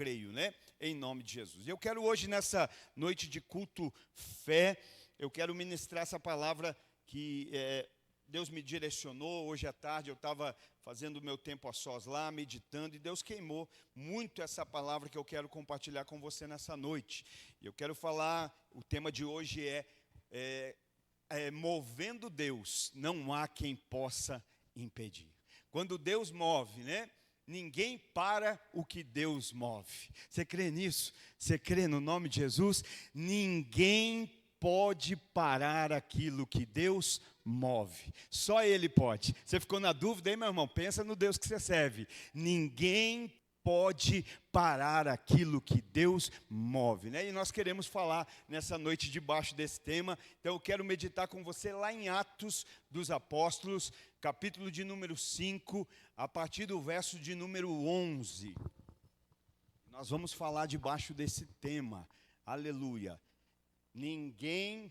creio, né? Em nome de Jesus. Eu quero hoje, nessa noite de culto fé, eu quero ministrar essa palavra que Deus me direcionou. Hoje à tarde eu estava fazendo o meu tempo a sós lá, meditando, e Deus queimou muito essa palavra que eu quero compartilhar com você nessa noite. Eu quero falar, o tema de hoje movendo Deus, não há quem possa impedir. Quando Deus move, né? Ninguém para o que Deus move. Você crê nisso? Você crê no nome de Jesus? Ninguém pode parar aquilo que Deus move. Só Ele pode. Você ficou na dúvida aí, meu irmão? Pensa no Deus que você serve. Ninguém pode parar aquilo que Deus move, né? E nós queremos falar nessa noite debaixo desse tema. Então eu quero meditar com você lá em Atos dos Apóstolos, capítulo de número 5, a partir do verso de número 11. Nós vamos falar debaixo desse tema. Aleluia. Ninguém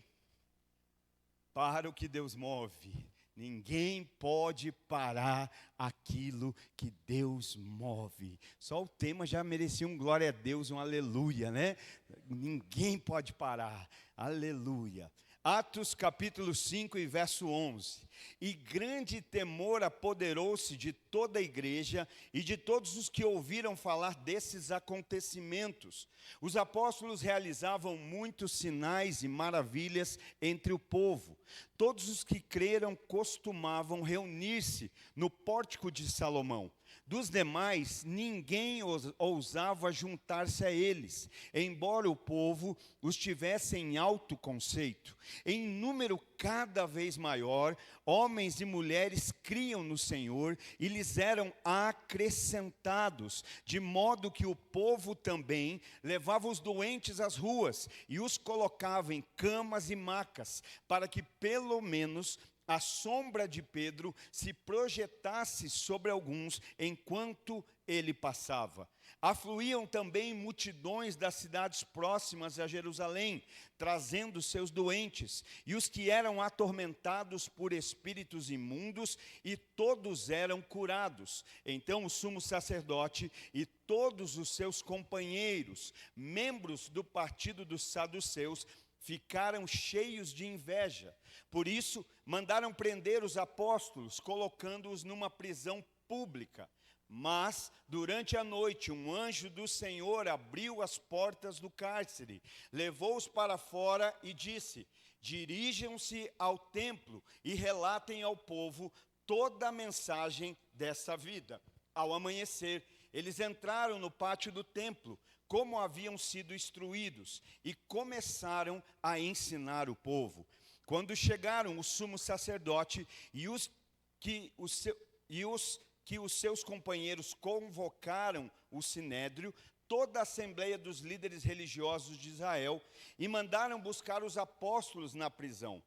para o que Deus move. Ninguém pode parar aquilo que Deus move. Só o tema já merecia um glória a Deus, um aleluia, né? Ninguém pode parar. Aleluia. Atos capítulo 5 e verso 11. E grande temor apoderou-se de toda a igreja e de todos os que ouviram falar desses acontecimentos. Os apóstolos realizavam muitos sinais e maravilhas entre o povo. Todos os que creram costumavam reunir-se no pórtico de Salomão. Dos demais, ninguém ousava juntar-se a eles, embora o povo os tivesse em alto conceito. Em número cada vez maior, homens e mulheres criam no Senhor e lhes eram acrescentados, de modo que o povo também levava os doentes às ruas e os colocava em camas e macas, para que pelo menos a sombra de Pedro se projetasse sobre alguns enquanto ele passava. Afluíam também multidões das cidades próximas a Jerusalém, trazendo seus doentes, e os que eram atormentados por espíritos imundos, e todos eram curados. Então o sumo sacerdote e todos os seus companheiros, membros do partido dos saduceus, ficaram cheios de inveja. Por isso, mandaram prender os apóstolos, colocando-os numa prisão pública. Mas, durante a noite, um anjo do Senhor abriu as portas do cárcere, levou-os para fora e disse: dirijam-se ao templo e relatem ao povo toda a mensagem dessa vida. Ao amanhecer, eles entraram no pátio do templo, como haviam sido instruídos, e começaram a ensinar o povo. Quando chegaram o sumo sacerdote e os que os seus companheiros convocaram o sinédrio, toda a assembleia dos líderes religiosos de Israel, e mandaram buscar os apóstolos na prisão.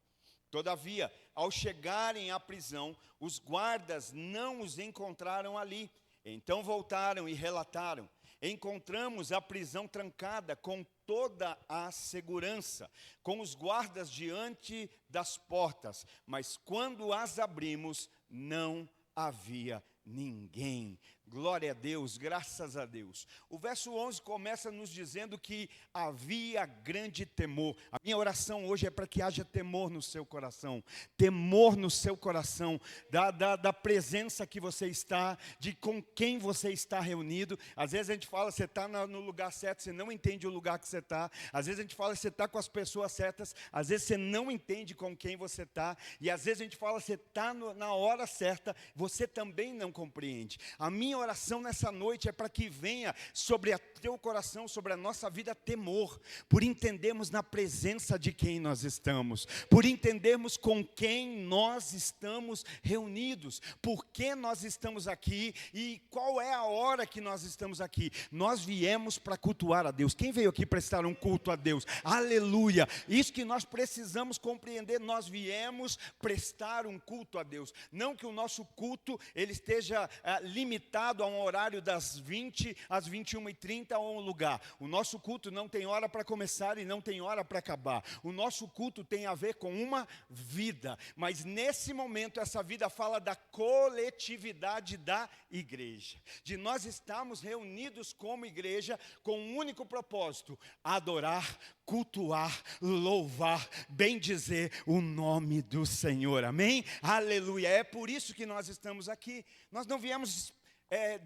Todavia, ao chegarem à prisão, os guardas não os encontraram ali. Então voltaram e relataram: encontramos a prisão trancada com toda a segurança, com os guardas diante das portas, mas quando as abrimos, não havia ninguém. Glória a Deus, graças a Deus. O verso 11 começa nos dizendo que havia grande temor. A minha oração hoje é para que haja temor no seu coração. Temor no seu coração, da presença que você está, de com quem você está reunido. Às vezes a gente fala, você está no lugar certo, você não entende o lugar que você está. Às vezes a gente fala, você está com as pessoas certas, às vezes você não entende com quem você está. E às vezes a gente fala, você está na hora certa, você também não compreende. A minha oração nessa noite é para que venha sobre o teu coração, sobre a nossa vida, temor, por entendermos na presença de quem nós estamos, por entendermos com quem nós estamos reunidos, por que nós estamos aqui e qual é a hora que nós estamos aqui. Nós viemos para cultuar a Deus. Quem veio aqui prestar um culto a Deus? Aleluia! Isso que nós precisamos compreender, nós viemos prestar um culto a Deus. Não que o nosso culto ele esteja limitado limitado a um horário das 20 às 21h30 a um lugar. O nosso culto não tem hora para começar e não tem hora para acabar. O nosso culto tem a ver com uma vida. Mas nesse momento, essa vida fala da coletividade da igreja. De nós estarmos reunidos como igreja com um único propósito: adorar, cultuar, louvar, bendizer o nome do Senhor, amém? Aleluia, é por isso que nós estamos aqui. Nós não viemos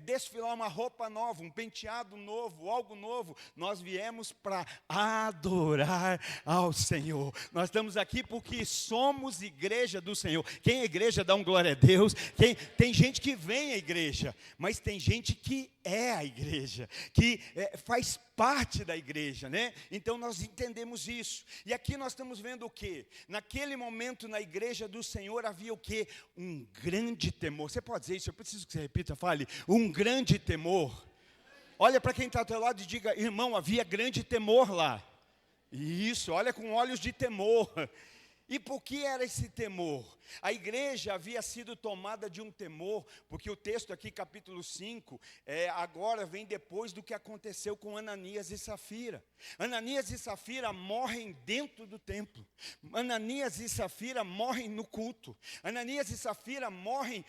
desfilar uma roupa nova, um penteado novo, algo novo. Nós viemos para adorar ao Senhor. Nós estamos aqui porque somos igreja do Senhor. Quem é igreja, dá um glória a Deus. Tem gente que vem à igreja, mas tem gente que é a igreja, que faz parte da igreja, né? Então nós entendemos isso. E aqui nós estamos vendo o quê? Naquele momento na igreja do Senhor havia o quê? Um grande temor. Você pode dizer isso? Eu preciso que você repita, fale. Um grande temor. Olha para quem está ao teu lado e diga: irmão, havia grande temor lá. Isso, olha com olhos de temor. E por que era esse temor? A igreja havia sido tomada de um temor, porque o texto aqui, capítulo 5, agora vem depois do que aconteceu com Ananias e Safira. Ananias e Safira morrem dentro do templo. Ananias e Safira morrem no culto. Ananias e Safira morrem,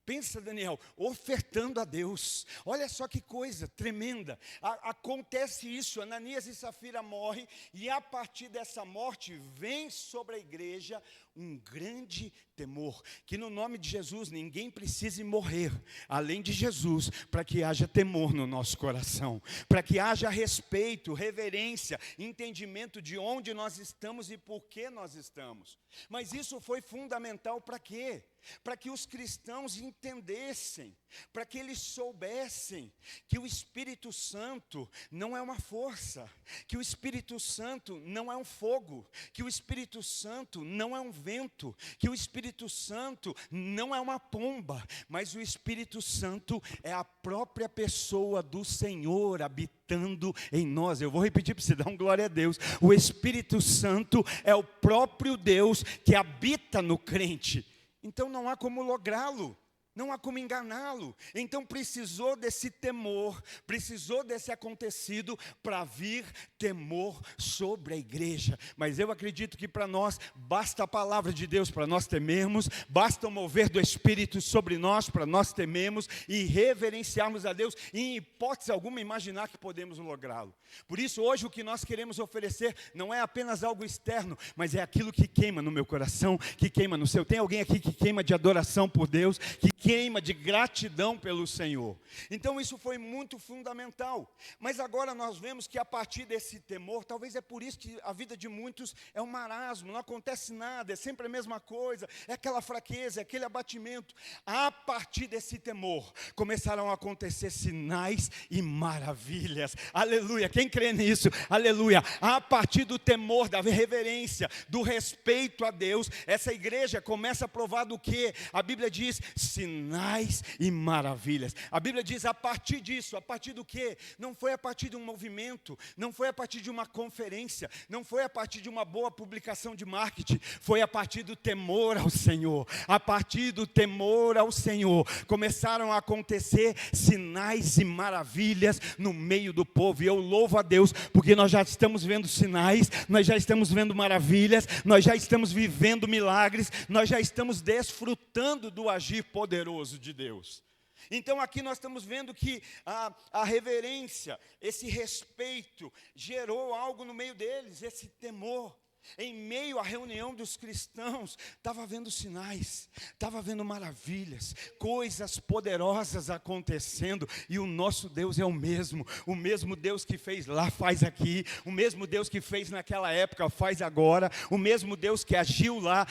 pensa, Daniel, ofertando a Deus. Olha só que coisa tremenda. Acontece isso, Ananias e Safira morrem, e a partir dessa morte vem sobre a igreja um grande temor. Que no nome de Jesus ninguém precise morrer, além de Jesus, para que haja temor no nosso coração, para que haja respeito, reverência, entendimento de onde nós estamos e por que nós estamos. Mas isso foi fundamental para quê? Para que os cristãos entendessem, para que eles soubessem que o Espírito Santo não é uma força, que o Espírito Santo não é um fogo, que o Espírito Santo não é um vento, que o Espírito Santo não é uma pomba, mas o Espírito Santo é a própria pessoa do Senhor habitando em nós. Eu vou repetir para você dar um glória a Deus. O Espírito Santo é o próprio Deus que habita no crente. Então não há como lográ-lo, não há como enganá-lo. Então precisou desse temor, precisou desse acontecido para vir temor sobre a igreja. Mas eu acredito que para nós basta a palavra de Deus para nós temermos, basta o mover do Espírito sobre nós para nós temermos e reverenciarmos a Deus e em hipótese alguma imaginar que podemos lográ-lo. Por isso hoje o que nós queremos oferecer não é apenas algo externo, mas é aquilo que queima no meu coração, que queima no seu. Tem alguém aqui que queima de adoração por Deus, que queima de gratidão pelo Senhor. Então isso foi muito fundamental. Mas agora nós vemos que a partir desse temor, talvez é por isso que a vida de muitos é um marasmo, não acontece nada, é sempre a mesma coisa, é aquela fraqueza, é aquele abatimento. A partir desse temor, começaram a acontecer sinais e maravilhas. Aleluia, quem crê nisso? Aleluia. A partir do temor, da reverência, do respeito a Deus, essa igreja começa a provar do quê? A Bíblia diz sinais e maravilhas. A Bíblia diz a partir disso, a partir do quê? Não foi a partir de um movimento, não foi a partir de uma conferência, não foi a partir de uma boa publicação de marketing, foi a partir do temor ao Senhor. A partir do temor ao Senhor, começaram a acontecer sinais e maravilhas no meio do povo. E eu louvo a Deus, porque nós já estamos vendo sinais, nós já estamos vendo maravilhas, nós já estamos vivendo milagres, nós já estamos desfrutando do agir poderoso de Deus. Então aqui nós estamos vendo que a reverência, esse respeito, gerou algo no meio deles, esse temor. Em meio à reunião dos cristãos, estava havendo sinais, estava havendo maravilhas, coisas poderosas acontecendo, e o nosso Deus é o mesmo Deus que fez lá, faz aqui, o mesmo Deus que fez naquela época, faz agora, o mesmo Deus que agiu lá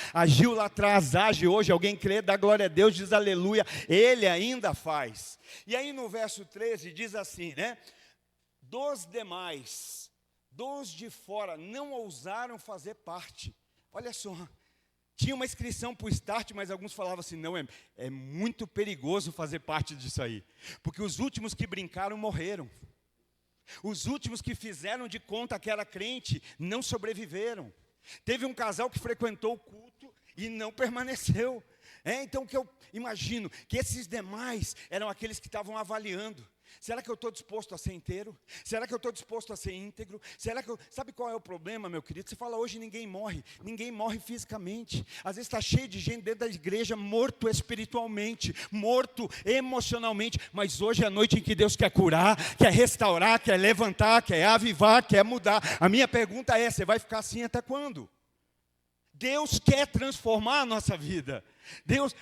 atrás, age hoje. Alguém crê, dá glória a Deus, diz aleluia, Ele ainda faz. E aí no verso 13 diz assim, né? Dos demais, dos de fora, não ousaram fazer parte. Olha só, tinha uma inscrição para o Start, mas alguns falavam assim, não, é muito perigoso fazer parte disso aí. Porque os últimos que brincaram morreram. Os últimos que fizeram de conta que era crente, não sobreviveram. Teve um casal que frequentou o culto e não permaneceu. Então que eu imagino que esses demais eram aqueles que estavam avaliando. Será que eu estou disposto a ser inteiro? Será que eu estou disposto a ser íntegro? Sabe qual é o problema, meu querido? Você fala, hoje ninguém morre fisicamente. Às vezes está cheio de gente dentro da igreja, morto espiritualmente, morto emocionalmente. Mas hoje é a noite em que Deus quer curar, quer restaurar, quer levantar, quer avivar, quer mudar. A minha pergunta é, você vai ficar assim até quando? Deus quer transformar a nossa vida. Deus,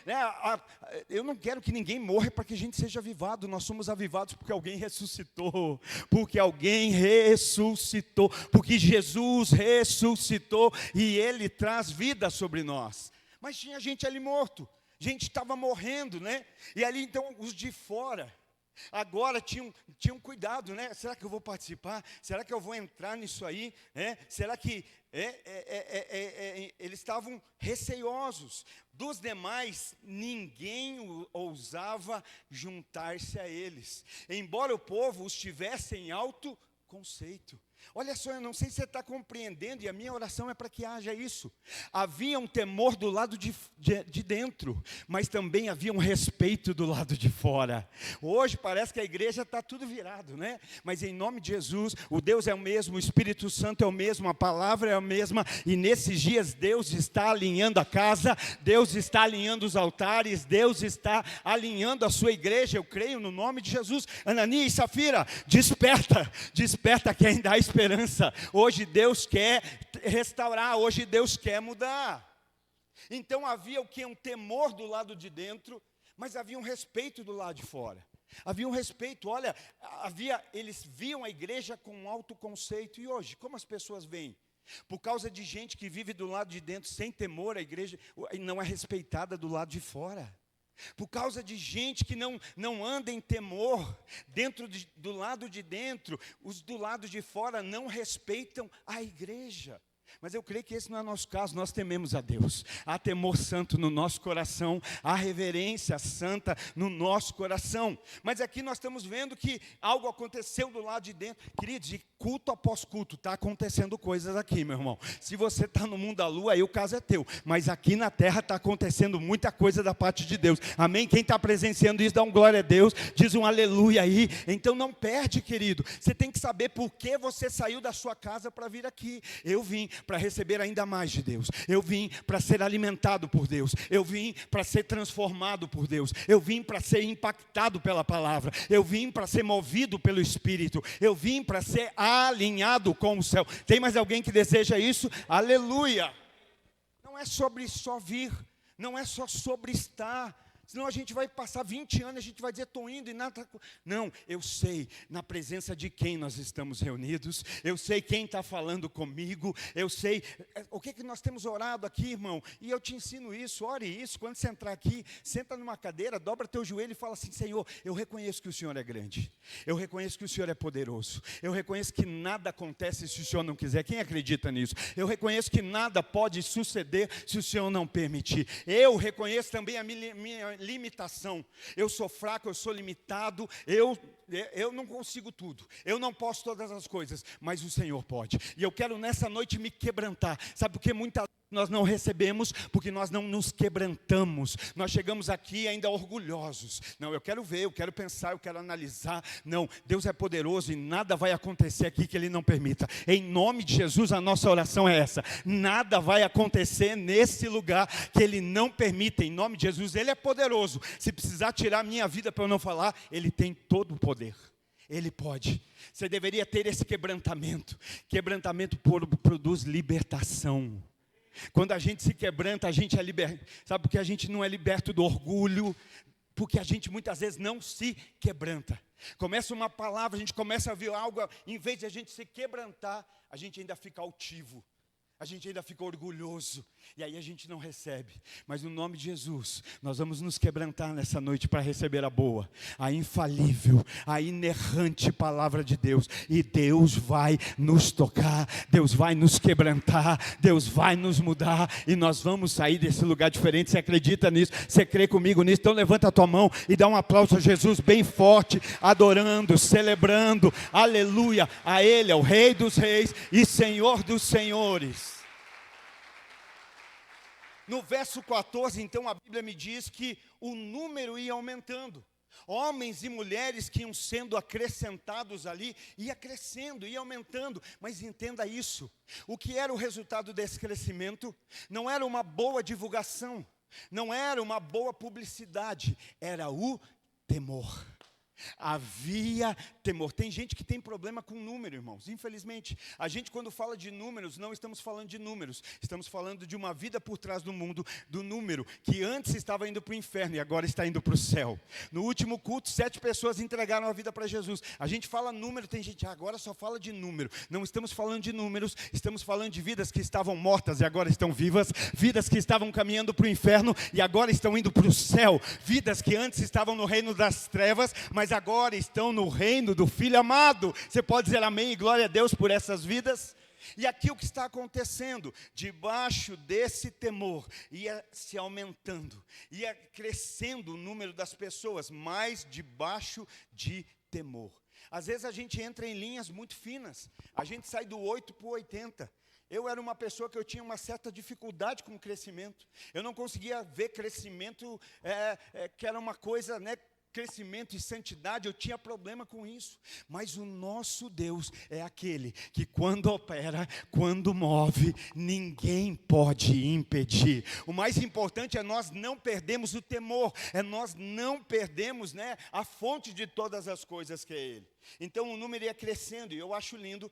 eu não quero que ninguém morra para que a gente seja avivado. Nós somos avivados porque alguém ressuscitou. Porque Jesus ressuscitou e Ele traz vida sobre nós. Mas tinha gente ali morto, gente estava morrendo, né? E ali então os de fora agora tinham cuidado, né? Será que eu vou participar? Será que eu vou entrar nisso aí? Será que eles estavam receiosos? Dos demais, ninguém ousava juntar-se a eles, embora o povo os tivesse em alto conceito. Olha só, eu não sei se você está compreendendo, e a minha oração é para que haja isso. Havia um temor do lado de dentro, mas também havia um respeito do lado de fora. Hoje parece que a igreja está tudo virado, né? Mas em nome de Jesus, o Deus é o mesmo, o Espírito Santo é o mesmo, a palavra é a mesma, e nesses dias Deus está alinhando a casa, Deus está alinhando os altares, Deus está alinhando a sua igreja, eu creio no nome de Jesus. Ananias e Safira, desperta que ainda há esperança. Hoje Deus quer restaurar, hoje Deus quer mudar. Então havia o que? Um temor do lado de dentro, mas havia um respeito do lado de fora. Havia um respeito, olha, eles viam a igreja com um alto conceito. E hoje, como as pessoas veem? Por causa de gente que vive do lado de dentro sem temor, a igreja não é respeitada do lado de fora. Por causa de gente que não anda em temor, do lado de dentro, os do lado de fora não respeitam a igreja. Mas eu creio que esse não é o nosso caso, nós tememos a Deus. Há temor santo no nosso coração, há reverência santa no nosso coração. Mas aqui nós estamos vendo que algo aconteceu do lado de dentro. Queridos, de culto após culto, está acontecendo coisas aqui, meu irmão. Se você está no mundo da lua, aí o caso é teu. Mas aqui na terra está acontecendo muita coisa da parte de Deus. Amém? Quem está presenciando isso, dá um glória a Deus, diz um aleluia aí. Então não perde, querido. Você tem que saber por que você saiu da sua casa para vir aqui. Eu vim para receber ainda mais de Deus. Eu vim para ser alimentado por Deus. Eu vim para ser transformado por Deus. Eu vim para ser impactado pela palavra. Eu vim para ser movido pelo Espírito. Eu vim para ser alinhado com o céu. Tem mais alguém que deseja isso? Aleluia! Não é sobre só vir, não é só sobre estar. Senão a gente vai passar 20 anos, a gente vai dizer, estou indo e nada. Não, eu sei na presença de quem nós estamos reunidos, eu sei quem está falando comigo, eu sei o que nós temos orado aqui, irmão. E eu te ensino isso, ore isso. Quando você entrar aqui, senta numa cadeira, dobra teu joelho e fala assim: Senhor, eu reconheço que o Senhor é grande, eu reconheço que o Senhor é poderoso, eu reconheço que nada acontece se o Senhor não quiser. Quem acredita nisso? Eu reconheço que nada pode suceder se o Senhor não permitir. Eu reconheço também a minha limitação. Eu sou fraco, eu sou limitado, eu não consigo tudo, eu não posso todas as coisas, mas o Senhor pode. E eu quero nessa noite me quebrantar. Sabe por que muitas vezes nós não recebemos? Porque nós não nos quebrantamos. Nós chegamos aqui ainda orgulhosos. Não, eu quero ver, eu quero pensar, eu quero analisar. Não, Deus é poderoso e nada vai acontecer aqui que Ele não permita. Em nome de Jesus, a nossa oração é essa: nada vai acontecer nesse lugar que Ele não permita. Em nome de Jesus, Ele é poderoso. Se precisar tirar a minha vida para eu não falar, Ele tem todo o poder. Ele pode. Você deveria ter esse quebrantamento. Quebrantamento produz libertação. Quando a gente se quebranta, a gente é liberto. Sabe por que a gente não é liberto do orgulho? Porque a gente muitas vezes não se quebranta. Começa uma palavra, a gente começa a ver algo, em vez de a gente se quebrantar, a gente ainda fica altivo. A gente ainda fica orgulhoso, e aí a gente não recebe. Mas no nome de Jesus, nós vamos nos quebrantar nessa noite para receber a boa, a infalível, a inerrante palavra de Deus. E Deus vai nos tocar, Deus vai nos quebrantar, Deus vai nos mudar, e nós vamos sair desse lugar diferente. Você acredita nisso? Você crê comigo nisso? Então levanta a tua mão e dá um aplauso a Jesus bem forte, adorando, celebrando, aleluia, a Ele é o Rei dos Reis e Senhor dos Senhores. No verso 14, então, a Bíblia me diz que o número ia aumentando. Homens e mulheres que iam sendo acrescentados ali, ia crescendo, ia aumentando. Mas entenda isso, o que era o resultado desse crescimento? Não era uma boa divulgação, não era uma boa publicidade, era o temor. Havia temor. Tem gente que tem problema com número, irmãos, infelizmente. A gente, quando fala de números, não estamos falando de números, estamos falando de uma vida por trás do mundo, do número, que antes estava indo para o inferno e agora está indo para o céu. No último culto, 7 pessoas entregaram a vida para Jesus. A gente fala número, tem gente, agora só fala de número. Não estamos falando de números, estamos falando de vidas que estavam mortas e agora estão vivas, vidas que estavam caminhando para o inferno e agora estão indo para o céu, vidas que antes estavam no reino das trevas, mas agora estão no reino do Filho amado. Você pode dizer amém e glória a Deus por essas vidas? E aqui o que está acontecendo? Debaixo desse temor, ia se aumentando, ia crescendo o número das pessoas, mas debaixo de temor. Às vezes a gente entra em linhas muito finas, a gente sai do 8 para o 80. Eu era uma pessoa que eu tinha uma certa dificuldade com o crescimento. Eu não conseguia ver crescimento, que era uma coisa, crescimento e santidade, eu tinha problema com isso. Mas o nosso Deus é aquele que quando opera, quando move, ninguém pode impedir. O mais importante é nós não perdermos o temor, é nós não perdermos, a fonte de todas as coisas que é Ele. Então o número ia crescendo e eu acho lindo,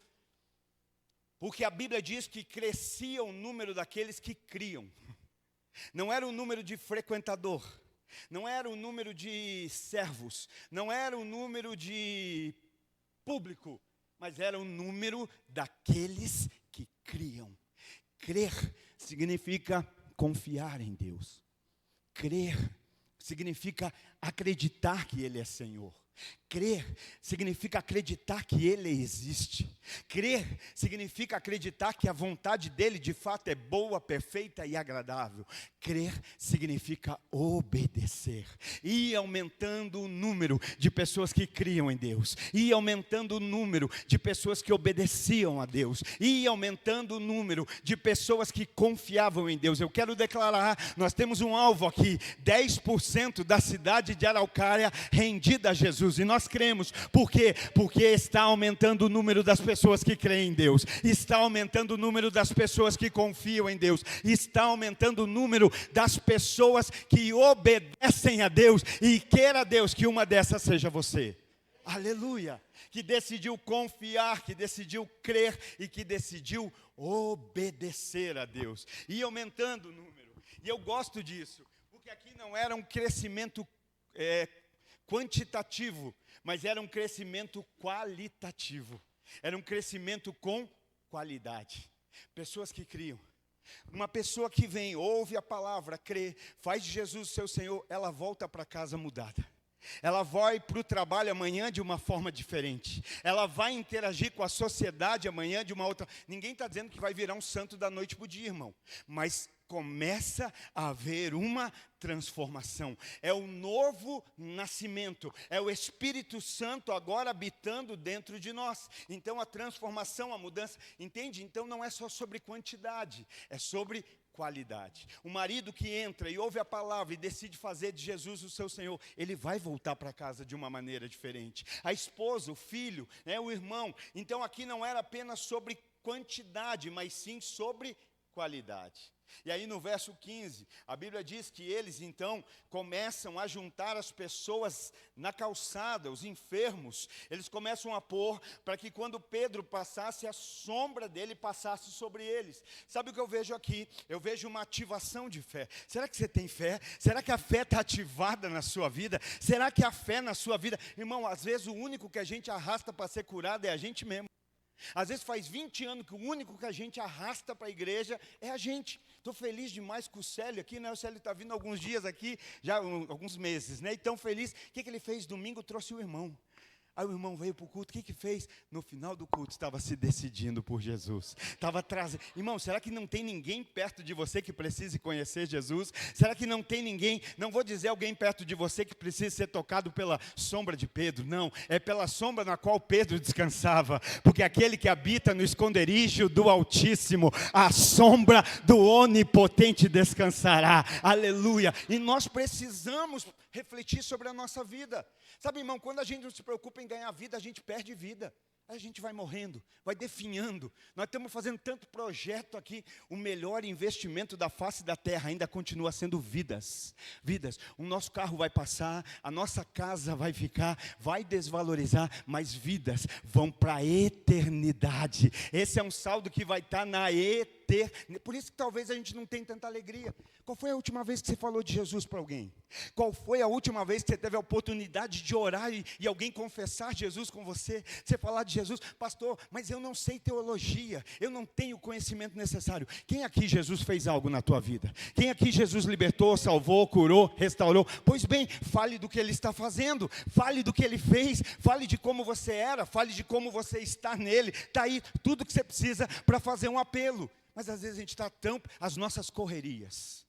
porque a Bíblia diz que crescia o número daqueles que criam. Não era o número de frequentador, não era o número de servos, não era o número de público, mas era o número daqueles que criam. Crer significa confiar em Deus. Crer significa acreditar que Ele é Senhor. Crer significa acreditar que Ele existe. Crer significa acreditar que a vontade dEle de fato é boa, perfeita e agradável. Crer significa obedecer. E aumentando o número de pessoas que criam em Deus. E aumentando o número de pessoas que obedeciam a Deus. E aumentando o número de pessoas que confiavam em Deus. Eu quero declarar, nós temos um alvo aqui, 10% da cidade de Araucária rendida a Jesus. E nós cremos, por quê? Porque está aumentando o número das pessoas que creem em Deus, está aumentando o número das pessoas que confiam em Deus, está aumentando o número das pessoas que obedecem a Deus, e queira Deus que uma dessas seja você. Aleluia! Que decidiu confiar, que decidiu crer e que decidiu obedecer a Deus, e aumentando o número. E eu gosto disso, porque aqui não era um crescimento quantitativo, mas era um crescimento qualitativo. Era um crescimento com qualidade. Pessoas que criam. Uma pessoa que vem, ouve a palavra, crê, faz de Jesus o seu Senhor, ela volta para casa mudada. Ela vai para o trabalho amanhã de uma forma diferente. Ela vai interagir com a sociedade amanhã de uma outra. Ninguém está dizendo que vai virar um santo da noite para o dia, irmão. Mas começa a haver uma transformação. É o novo nascimento. É o Espírito Santo agora habitando dentro de nós. Então a transformação, a mudança, entende? Então não é só sobre quantidade, é sobre qualidade. O marido que entra e ouve a palavra e decide fazer de Jesus o seu Senhor, ele vai voltar para casa de uma maneira diferente. A esposa, o filho, o irmão. Então aqui não era apenas sobre quantidade, mas sim sobre qualidade. E aí no verso 15, a Bíblia diz que eles então começam a juntar as pessoas na calçada, os enfermos, eles começam a pôr para que quando Pedro passasse, a sombra dele passasse sobre eles. Sabe o que eu vejo aqui? Eu vejo uma ativação de fé. Será que você tem fé? Será que a fé está ativada na sua vida? Será que a fé na sua vida? Irmão, às vezes o único que a gente arrasta para ser curado é a gente mesmo. Às vezes faz 20 anos que o único que a gente arrasta para a igreja é a gente. Estou feliz demais com o Célio aqui, O Célio está vindo alguns dias aqui, já alguns meses, E tão feliz. O que ele fez domingo? Trouxe o irmão. Aí o irmão veio para o culto, o que fez? No final do culto estava se decidindo por Jesus. Estava trazendo. Irmão, será que não tem ninguém perto de você que precise conhecer Jesus? Será que não tem ninguém, não vou dizer alguém perto de você que precisa ser tocado pela sombra de Pedro, não. É pela sombra na qual Pedro descansava. Porque aquele que habita no esconderijo do Altíssimo, a sombra do Onipotente descansará. Aleluia. E nós precisamos refletir sobre a nossa vida. Sabe, irmão, quando a gente não se preocupa em ganhar vida, a gente perde vida. Aí a gente vai morrendo, vai definhando. Nós estamos fazendo tanto projeto aqui. O melhor investimento da face da terra ainda continua sendo vidas. Vidas. O nosso carro vai passar, a nossa casa vai ficar, vai desvalorizar, mas vidas vão para a eternidade. Esse é um saldo que vai estar na eternidade. Por isso que talvez a gente não tenha tanta alegria. Qual foi a última vez que você falou de Jesus para alguém? Qual foi a última vez que você teve a oportunidade de orar e alguém confessar Jesus com você? Você falar de Jesus, pastor, mas eu não sei teologia, eu não tenho o conhecimento necessário. Quem aqui Jesus fez algo na tua vida? Quem aqui Jesus libertou, salvou, curou, restaurou? Pois bem, fale do que Ele está fazendo, fale do que Ele fez, fale de como você era, fale de como você está nele. Está aí tudo que você precisa para fazer um apelo. Mas às vezes a gente está tão, as nossas correrias.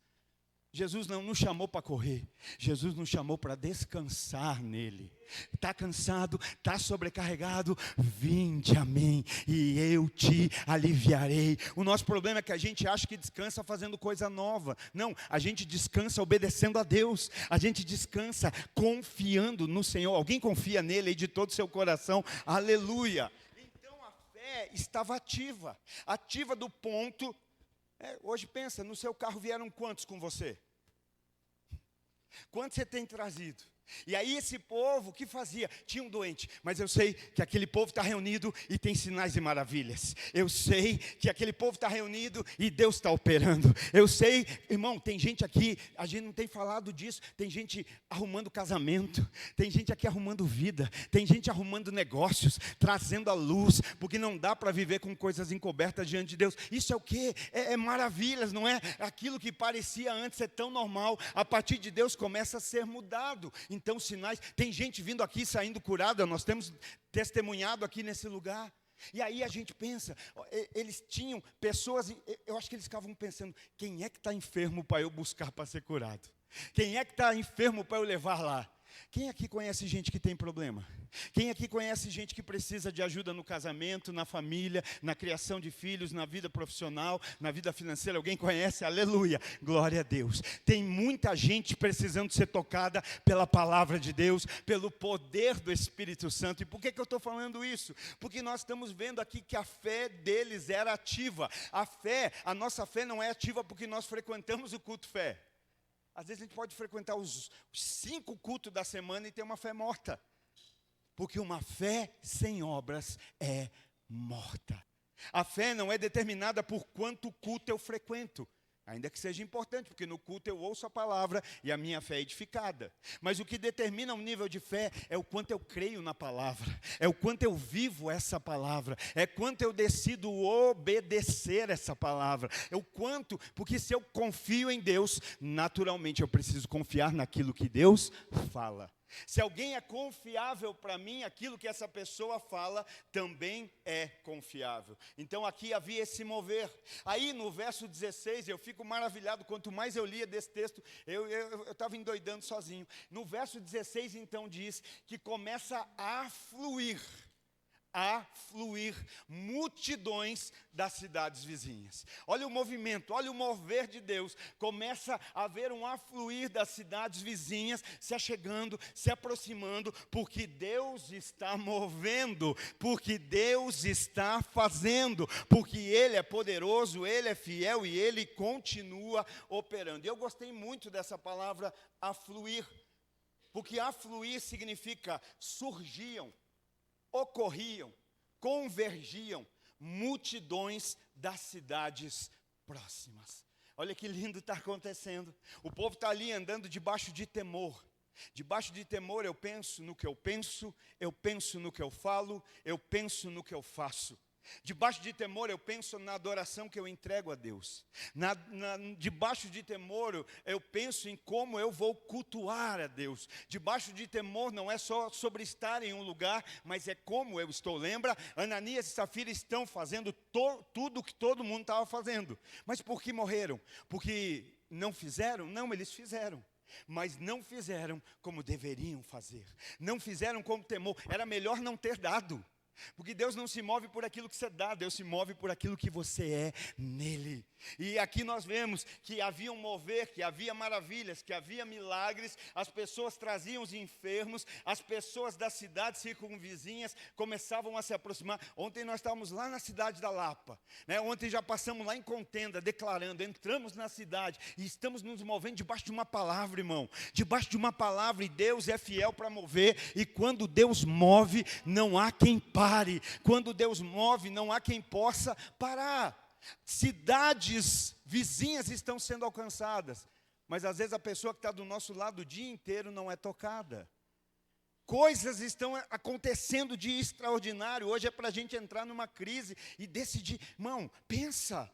Jesus não nos chamou para correr, Jesus nos chamou para descansar nele. Está cansado, está sobrecarregado, vinde a mim e eu te aliviarei. O nosso problema é que a gente acha que descansa fazendo coisa nova. Não, a gente descansa obedecendo a Deus, a gente descansa confiando no Senhor. Alguém confia nele aí de todo o seu coração? Aleluia. Então a fé estava ativa, ativa do ponto. Hoje pensa, no seu carro vieram quantos com você? Quantos você tem trazido? E aí esse povo, o que fazia? Tinha um doente, mas eu sei que aquele povo está reunido e tem sinais e maravilhas. Eu sei que aquele povo está reunido e Deus está operando. Eu sei, irmão, tem gente aqui, a gente não tem falado disso, tem gente arrumando casamento, tem gente aqui arrumando vida, tem gente arrumando negócios, trazendo a luz, porque não dá para viver com coisas encobertas diante de Deus. Isso é o quê? É maravilhas, não é? Aquilo que parecia antes ser tão normal, a partir de Deus começa a ser mudado. Então, sinais, tem gente vindo aqui saindo curada, nós temos testemunhado aqui nesse lugar. E aí a gente pensa, eles tinham pessoas, eu acho que eles ficavam pensando, quem é que está enfermo para eu buscar para ser curado? Quem é que está enfermo para eu levar lá? Quem aqui conhece gente que tem problema? Quem aqui conhece gente que precisa de ajuda no casamento, na família, na criação de filhos, na vida profissional, na vida financeira? Alguém conhece? Aleluia, glória a Deus. Tem muita gente precisando ser tocada pela palavra de Deus, pelo poder do Espírito Santo. E por que eu estou falando isso? Porque nós estamos vendo aqui que a fé deles era ativa. A nossa fé não é ativa porque nós frequentamos o culto fé. Às vezes a gente pode frequentar os 5 cultos da semana e ter uma fé morta. Porque uma fé sem obras é morta. A fé não é determinada por quanto culto eu frequento. Ainda que seja importante, porque no culto eu ouço a palavra e a minha fé é edificada. Mas o que determina o nível de fé é o quanto eu creio na palavra, é o quanto eu vivo essa palavra, é quanto eu decido obedecer essa palavra, é o quanto, porque se eu confio em Deus, naturalmente eu preciso confiar naquilo que Deus fala. Se alguém é confiável para mim, aquilo que essa pessoa fala também é confiável. Então aqui havia esse mover. Aí no verso 16, eu fico maravilhado, quanto mais eu lia desse texto, eu estava endoidando sozinho. No verso 16 então diz que começa a fluir multidões das cidades vizinhas. Olha o movimento, olha o mover de Deus. Começa a haver um afluir das cidades vizinhas, se achegando, se aproximando, porque Deus está movendo, porque Deus está fazendo, porque Ele é poderoso, Ele é fiel e Ele continua operando. E eu gostei muito dessa palavra afluir, porque afluir significa surgiam, ocorriam, convergiam multidões das cidades próximas. Olha que lindo está acontecendo. O povo está ali andando debaixo de temor. Debaixo de temor eu penso no que eu penso no que eu falo, eu penso no que eu faço. Debaixo de temor, eu penso na adoração que eu entrego a Deus. Debaixo de temor, eu penso em como eu vou cultuar a Deus. Debaixo de temor não é só sobre estar em um lugar, mas é como eu estou. Lembra? Ananias e Safira estão fazendo tudo o que todo mundo estava fazendo. Mas por que morreram? Porque não fizeram? Não, eles fizeram. Mas não fizeram como deveriam fazer. Não fizeram como temor. Era melhor não ter dado. Porque Deus não se move por aquilo que você dá, Deus se move por aquilo que você é nele. E aqui nós vemos que havia um mover, que havia maravilhas, que havia milagres, as pessoas traziam os enfermos, as pessoas das cidades circunvizinhas começavam a se aproximar. Ontem nós estávamos lá na cidade da Lapa, né? Ontem já passamos lá em Contenda, declarando, entramos na cidade e estamos nos movendo debaixo de uma palavra, irmão. Debaixo de uma palavra, e Deus é fiel para mover, e quando Deus move, não há quem pare. Quando Deus move, não há quem possa parar. Cidades vizinhas estão sendo alcançadas, mas às vezes a pessoa que está do nosso lado o dia inteiro não é tocada. Coisas estão acontecendo de extraordinário. Hoje é para a gente entrar numa crise e decidir. Irmão, pensa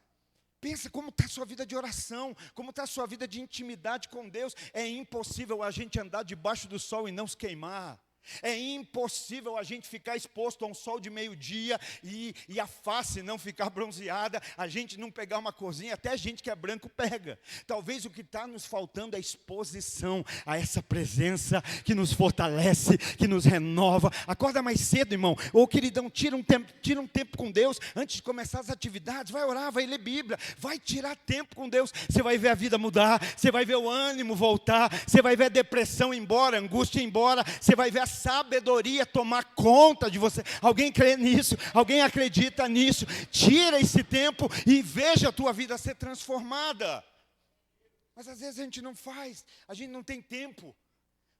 como está a sua vida de oração, como está a sua vida de intimidade com Deus. É impossível a gente andar debaixo do sol e não se queimar. É impossível a gente ficar exposto a um sol de meio-dia e a face não ficar bronzeada, a gente não pegar uma corzinha, até a gente que é branco pega. Talvez o que está nos faltando é exposição a essa presença que nos fortalece, que nos renova. Acorda mais cedo, irmão. Ô queridão, tira um tempo com Deus antes de começar as atividades. Vai orar, vai ler Bíblia, vai tirar tempo com Deus. Você vai ver a vida mudar, você vai ver o ânimo voltar, você vai ver a depressão ir embora, a angústia ir embora, você vai ver a sabedoria tomar conta de você. Alguém crê nisso? Alguém acredita nisso? Tira esse tempo e veja a tua vida ser transformada. Mas às vezes a gente não faz, a gente não tem tempo.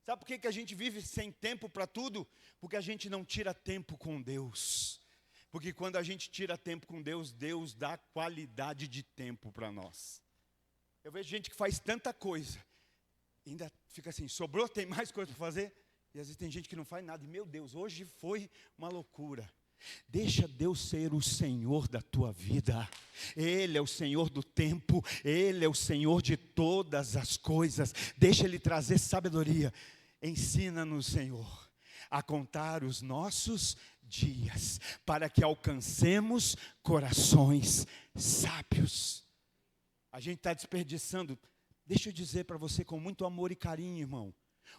Sabe por que a gente vive sem tempo para tudo? Porque a gente não tira tempo com Deus. Porque quando a gente tira tempo com Deus, Deus dá qualidade de tempo para nós. Eu vejo gente que faz tanta coisa, ainda fica assim, sobrou, tem mais coisa para fazer? E às vezes tem gente que não faz nada. E meu Deus, hoje foi uma loucura. Deixa Deus ser o Senhor da tua vida. Ele é o Senhor do tempo. Ele é o Senhor de todas as coisas. Deixa Ele trazer sabedoria. Ensina-nos, Senhor, a contar os nossos dias, para que alcancemos corações sábios. A gente está desperdiçando. Deixa eu dizer para você com muito amor e carinho, irmão.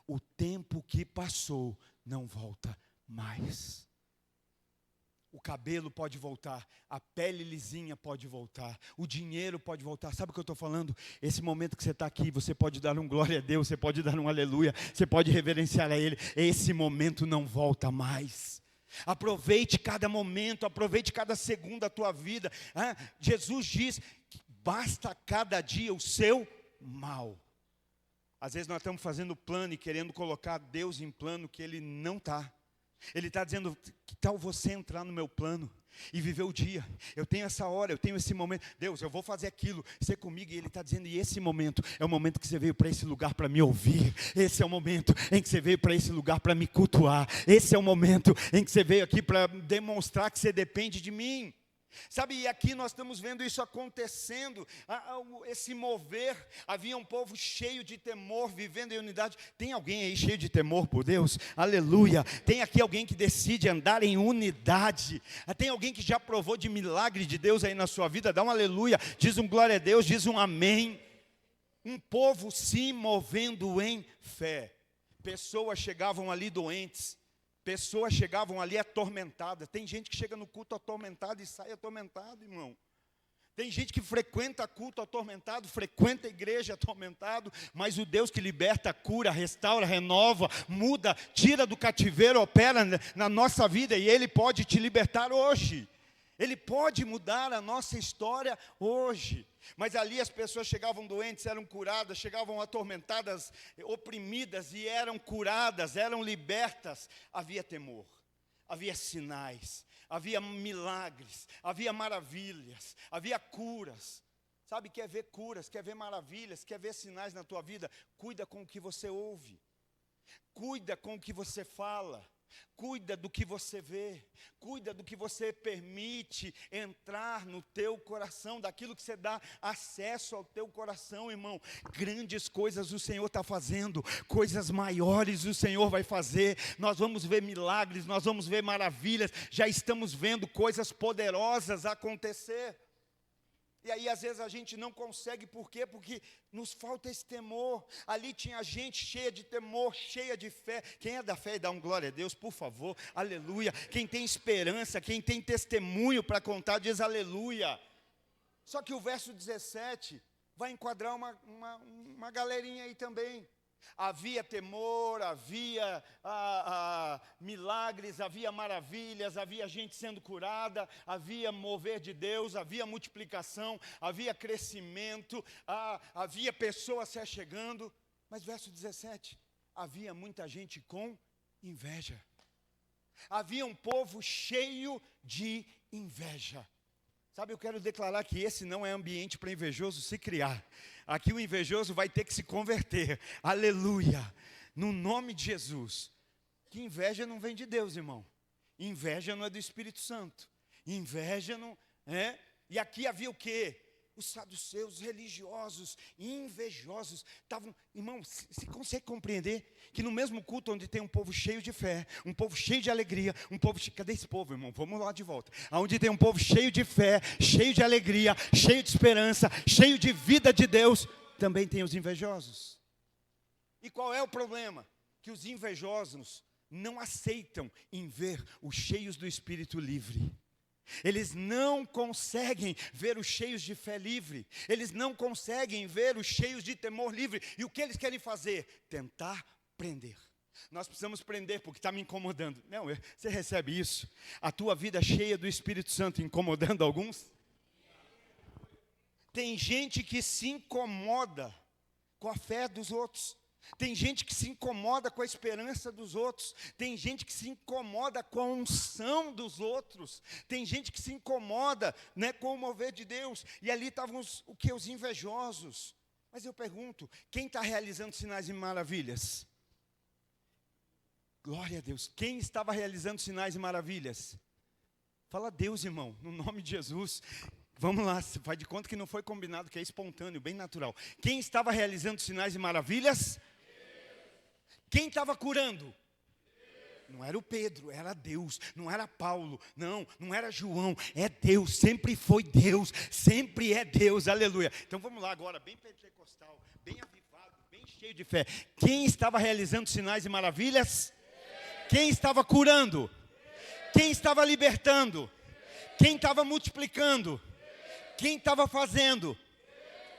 O tempo que passou não volta mais. O cabelo pode voltar, a pele lisinha pode voltar, o dinheiro pode voltar. Sabe o que eu estou falando? Esse momento que você está aqui, você pode dar um glória a Deus, você pode dar um aleluia, você pode reverenciar a Ele. Esse momento não volta mais. Aproveite cada momento, aproveite cada segundo da tua vida. Jesus diz que basta cada dia o seu mal. Às vezes nós estamos fazendo plano e querendo colocar Deus em plano que Ele não está. Ele está dizendo, que tal você entrar no meu plano e viver o dia? Eu tenho essa hora, eu tenho esse momento. Deus, eu vou fazer aquilo, ser comigo. E Ele está dizendo, e esse momento é o momento que você veio para esse lugar para me ouvir. Esse é o momento em que você veio para esse lugar para me cultuar. Esse é o momento em que você veio aqui para demonstrar que você depende de mim. Sabe, e aqui nós estamos vendo isso acontecendo, esse mover. Havia um povo cheio de temor, vivendo em unidade. Tem alguém aí cheio de temor por Deus? Aleluia. Tem aqui alguém que decide andar em unidade. Tem alguém que já provou de milagre de Deus aí na sua vida? Dá um aleluia, diz um glória a Deus, diz um amém. Um povo se movendo em fé. Pessoas chegavam ali doentes, pessoas chegavam ali atormentadas. Tem gente que chega no culto atormentado e sai atormentado, irmão. Tem gente que frequenta culto atormentado, frequenta a igreja atormentado, mas o Deus que liberta, cura, restaura, renova, muda, tira do cativeiro, opera na nossa vida, e Ele pode te libertar hoje. Ele pode mudar a nossa história hoje. Mas ali as pessoas chegavam doentes, eram curadas, chegavam atormentadas, oprimidas e eram curadas, eram libertas. Havia temor, havia sinais, havia milagres, havia maravilhas, havia curas. Sabe, quer ver curas, quer ver maravilhas, quer ver sinais na tua vida? Cuida com o que você ouve, cuida com o que você fala. Cuida do que você vê, cuida do que você permite entrar no teu coração, daquilo que você dá acesso ao teu coração, irmão. Grandes coisas o Senhor está fazendo, coisas maiores o Senhor vai fazer. Nós vamos ver milagres, nós vamos ver maravilhas, já estamos vendo coisas poderosas acontecer. E aí às vezes a gente não consegue, por quê? Porque nos falta esse temor. Ali tinha gente cheia de temor, cheia de fé. Quem é da fé e dá um glória a Deus, por favor, aleluia. Quem tem esperança, quem tem testemunho para contar, diz aleluia. Só que o verso 17 vai enquadrar uma galerinha aí também. Havia temor, havia milagres, havia maravilhas, havia gente sendo curada, havia mover de Deus, havia multiplicação, havia crescimento, havia pessoas se achegando. Mas verso 17, havia muita gente com inveja. Havia um povo cheio de inveja. Sabe, eu quero declarar que esse não é ambiente para invejoso se criar. Aqui o invejoso vai ter que se converter. Aleluia. No nome de Jesus. Que inveja não vem de Deus, irmão. Inveja não é do Espírito Santo. Inveja não é. E aqui havia o quê? Os saduceus, os religiosos, invejosos, estavam, irmão, você consegue compreender que no mesmo culto onde tem um povo cheio de fé, um povo cheio de alegria, um povo, cadê esse povo, irmão? Vamos lá de volta. Onde tem um povo cheio de fé, cheio de alegria, cheio de esperança, cheio de vida de Deus, também tem os invejosos. E qual é o problema? Que os invejosos não aceitam em ver os cheios do Espírito livre. Eles não conseguem ver os cheios de fé livre. Eles não conseguem ver os cheios de temor livre. E o que eles querem fazer? Tentar prender. Nós precisamos prender porque está me incomodando. Não, você recebe isso? A tua vida cheia do Espírito Santo incomodando alguns? Tem gente que se incomoda com a fé dos outros. Tem gente que se incomoda com a esperança dos outros. Tem gente que se incomoda com a unção dos outros. Tem gente que se incomoda, né, com o mover de Deus. E ali estavam os invejosos. Mas eu pergunto, quem está realizando sinais e maravilhas? Glória a Deus. Quem estava realizando sinais e maravilhas? Fala Deus, irmão, no nome de Jesus. Vamos lá, faz de conta que não foi combinado, que é espontâneo, bem natural. Quem estava realizando sinais e maravilhas? Quem estava curando? Não era o Pedro, era Deus. Não era Paulo, não era João. É Deus, sempre foi Deus. Sempre é Deus, aleluia. Então vamos lá agora, bem pentecostal, bem avivado, bem cheio de fé. Quem estava realizando sinais e maravilhas? Quem estava curando? Quem estava libertando? Quem estava multiplicando? Quem estava fazendo?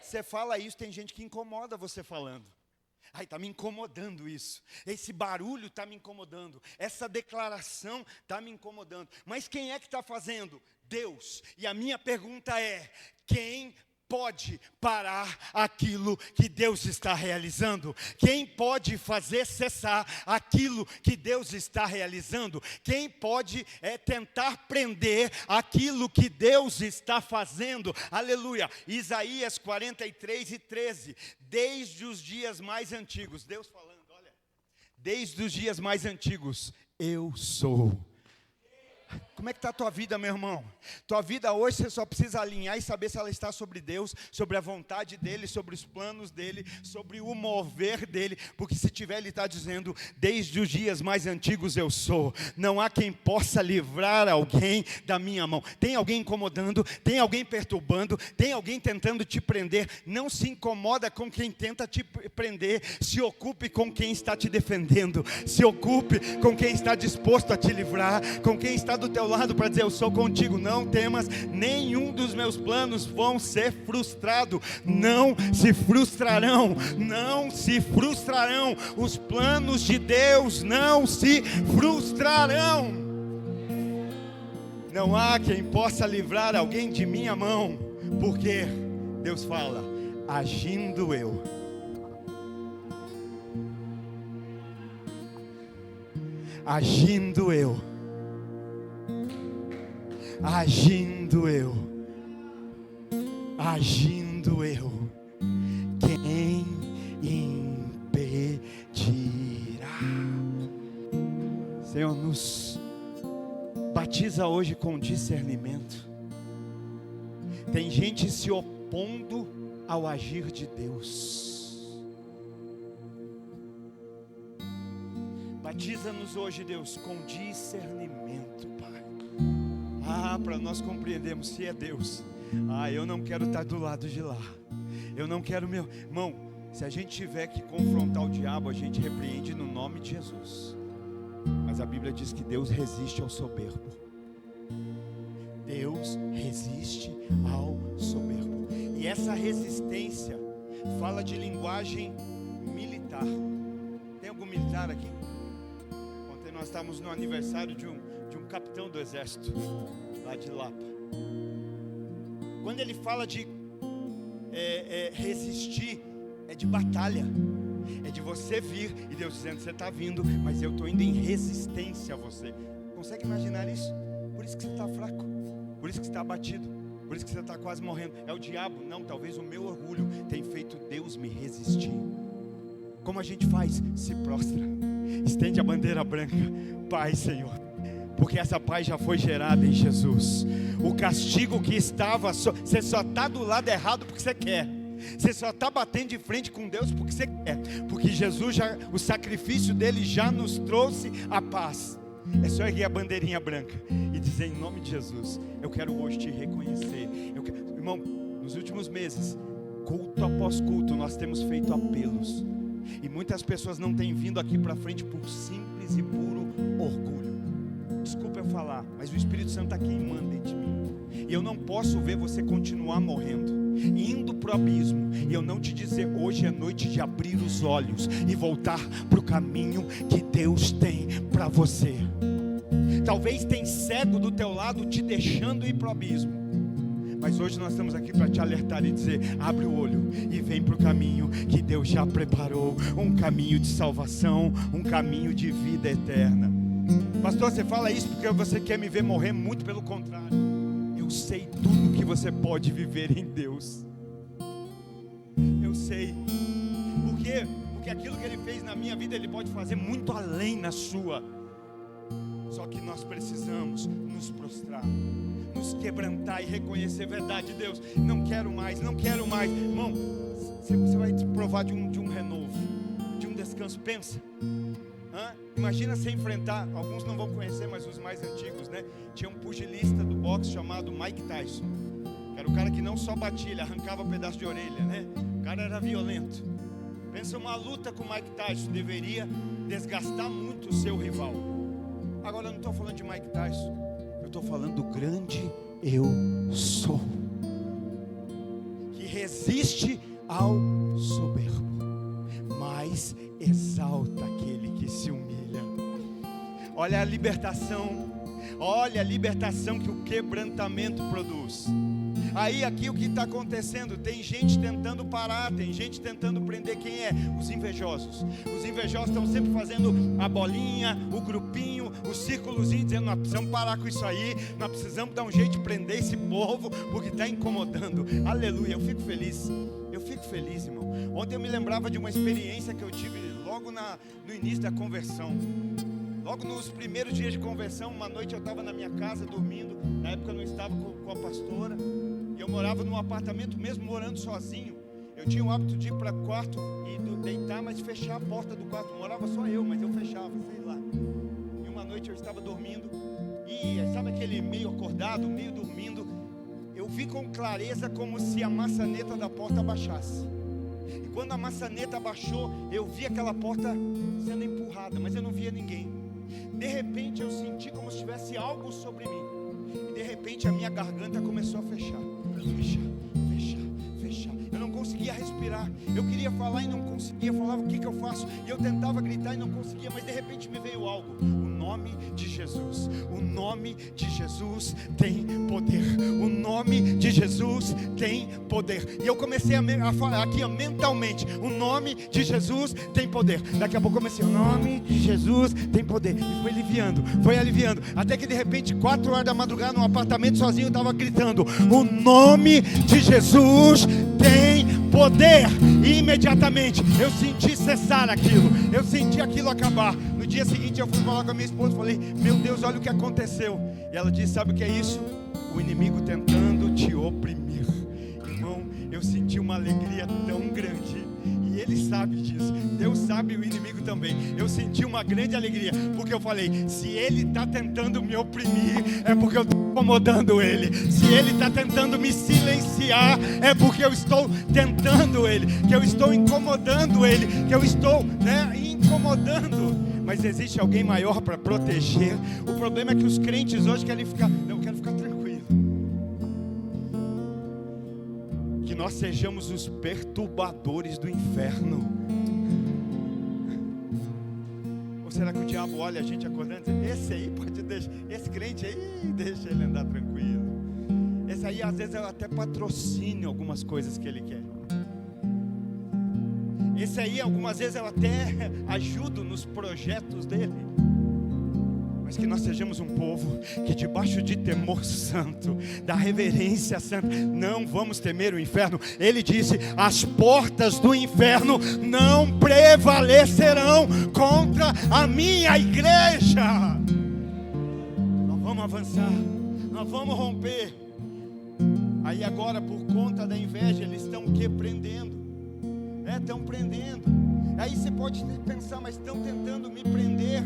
Você fala isso, tem gente que incomoda você falando. Ai, está me incomodando isso. Esse barulho está me incomodando. Essa declaração está me incomodando. Mas quem é que está fazendo? Deus. E a minha pergunta é, quem pode parar aquilo que Deus está realizando? Quem pode fazer cessar aquilo que Deus está realizando? Quem pode tentar prender aquilo que Deus está fazendo? Aleluia. Isaías 43:13. Desde os dias mais antigos, Deus falando, olha, desde os dias mais antigos, eu sou. Como é que está a tua vida, meu irmão? Tua vida hoje você só precisa alinhar e saber se ela está sobre Deus, sobre a vontade dEle, sobre os planos dEle, sobre o mover dEle. Porque se tiver, Ele está dizendo, desde os dias mais antigos eu sou. Não há quem possa livrar alguém da minha mão. Tem alguém incomodando, tem alguém perturbando, tem alguém tentando te prender. Não se incomoda com quem tenta te prender. Se ocupe com quem está te defendendo. Se ocupe com quem está disposto a te livrar, com quem está do teu lado para dizer, eu sou contigo, não temas, nenhum dos meus planos vão ser frustrados, não se frustrarão, não se frustrarão, os planos de Deus não se frustrarão. Não há quem possa livrar alguém de minha mão, porque Deus fala, agindo eu. Agindo eu. Agindo eu, agindo eu, quem impedirá? Senhor, nos Jesus, batiza hoje com discernimento. Tem gente se opondo ao agir de Deus. Batiza-nos hoje, Deus, com discernimento, Pai. Para nós compreendermos se é Deus. Eu não quero estar do lado de lá. Eu não quero, meu irmão. Se a gente tiver que confrontar o diabo, a gente repreende no nome de Jesus. Mas a Bíblia diz que Deus resiste ao soberbo. Deus resiste ao soberbo. E essa resistência fala de linguagem militar. Tem algum militar aqui? Ontem nós estávamos no aniversário de um capitão do exército, lá de Lapa. Quando ele fala de resistir, é de batalha. É de você vir e Deus dizendo: você está vindo, mas eu estou indo em resistência a você. Consegue imaginar isso? Por isso que você está fraco, por isso que você está abatido, por isso que você está quase morrendo. É o diabo? Não, talvez o meu orgulho tenha feito Deus me resistir. Como a gente faz? Se prostra, estende a bandeira branca. Pai, Senhor, porque essa paz já foi gerada em Jesus. O castigo que estava, você só está do lado errado porque você quer. Você só está batendo de frente com Deus porque você quer. Porque Jesus, o sacrifício dele já nos trouxe a paz. É só erguer a bandeirinha branca e dizer: em nome de Jesus, eu quero hoje te reconhecer. Irmão, nos últimos meses, culto após culto, nós temos feito apelos. E muitas pessoas não têm vindo aqui para frente por simples e puro orgulho. Desculpa eu falar, mas o Espírito Santo está queimando dentro de mim. E eu não posso ver você continuar morrendo, indo para o abismo, e eu não te dizer: hoje é noite de abrir os olhos e voltar para o caminho que Deus tem para você. Talvez tenha cego do teu lado te deixando ir para o abismo, mas hoje nós estamos aqui para te alertar e dizer: abre o olho e vem para o caminho que Deus já preparou, um caminho de salvação, um caminho de vida eterna. Pastor, você fala isso porque você quer me ver morrer? Muito pelo contrário, eu sei tudo que você pode viver em Deus. Eu sei. Por quê? Porque aquilo que Ele fez na minha vida, Ele pode fazer muito além na sua. Só que nós precisamos nos prostrar, nos quebrantar e reconhecer: verdade, Deus, não quero mais, não quero mais. Irmão, você vai provar de um renovo, de um descanso. Pensa. Imagina você enfrentar, alguns não vão conhecer, mas os mais antigos, né? Tinha um pugilista do boxe chamado Mike Tyson. Era o cara que não só batia, ele arrancava um pedaço de orelha, né? O cara era violento. Pensa, uma luta com o Mike Tyson deveria desgastar muito o seu rival. Agora eu não estou falando de Mike Tyson, eu estou falando do grande eu sou, que resiste ao soberbo, mas exalta aquele que se humilha. Olha a libertação que o quebrantamento produz. Aí aqui o que está acontecendo? Tem gente tentando parar, tem gente tentando prender. Quem é? Os invejosos. Os invejosos estão sempre fazendo a bolinha, o grupinho, o círculozinho, dizendo: nós precisamos parar com isso aí, nós precisamos dar um jeito de prender esse povo, porque está incomodando. Aleluia, eu fico feliz, irmão. Ontem eu me lembrava de uma experiência que eu tive logo no início da conversão. Logo nos primeiros dias de conversão, uma noite eu estava na minha casa dormindo. Na época eu não estava com a pastora, e eu morava num apartamento, mesmo morando sozinho. Eu tinha o hábito de ir para o quarto e deitar, mas fechar a porta do quarto. Morava só eu, mas eu fechava, sei lá. E uma noite eu estava dormindo, e sabe aquele meio acordado, meio dormindo, eu vi com clareza como se a maçaneta da porta abaixasse. E quando a maçaneta abaixou, eu vi aquela porta sendo empurrada, mas eu não via ninguém. De repente eu senti como se tivesse algo sobre mim. E de repente a minha garganta começou a fechar. Eu não conseguia respirar. Eu queria falar e não conseguia. Falava: o que eu faço? E eu tentava gritar e não conseguia. Mas de repente me veio algo: o nome de Jesus. O nome de Jesus tem poder. O nome de Jesus tem poder. E eu comecei a falar aqui mentalmente: o nome de Jesus tem poder. Daqui a pouco eu comecei: o nome de Jesus tem poder. E foi aliviando. Até que de repente, 4 horas da madrugada, num apartamento sozinho, eu estava gritando: o nome de Jesus tem poder. E imediatamente eu senti cessar aquilo. Eu senti aquilo acabar. No dia seguinte eu fui falar com a minha esposa, falei, meu Deus, olha o que aconteceu. E ela disse, sabe o que é isso? O inimigo tentando te oprimir. Irmão, eu senti uma alegria tão grande. E ele sabe disso, Deus sabe, o inimigo também. Eu senti uma grande alegria, porque eu falei, se ele está tentando me oprimir, é porque eu estou incomodando ele. Se ele está tentando me silenciar, é porque eu estou tentando ele, que eu estou incomodando ele, que eu estou incomodando. Mas existe alguém maior para proteger. O problema é que os crentes hoje querem ficar, não, eu quero ficar tranquilo. Que nós sejamos os perturbadores do inferno. Ou será que o diabo olha a gente acordando e diz, esse aí pode deixar, esse crente aí, deixa ele andar tranquilo. Esse aí às vezes eu até patrocínio algumas coisas que ele quer. Esse aí algumas vezes eu até ajudo nos projetos dele. Mas que nós sejamos um povo que debaixo de temor santo, da reverência santa, não vamos temer o inferno. Ele disse, as portas do inferno não prevalecerão contra a minha igreja. Nós vamos avançar, nós vamos romper. Aí agora por conta da inveja eles estão o quê? Prendendo. Estão prendendo. Aí você pode pensar, mas estão tentando me prender.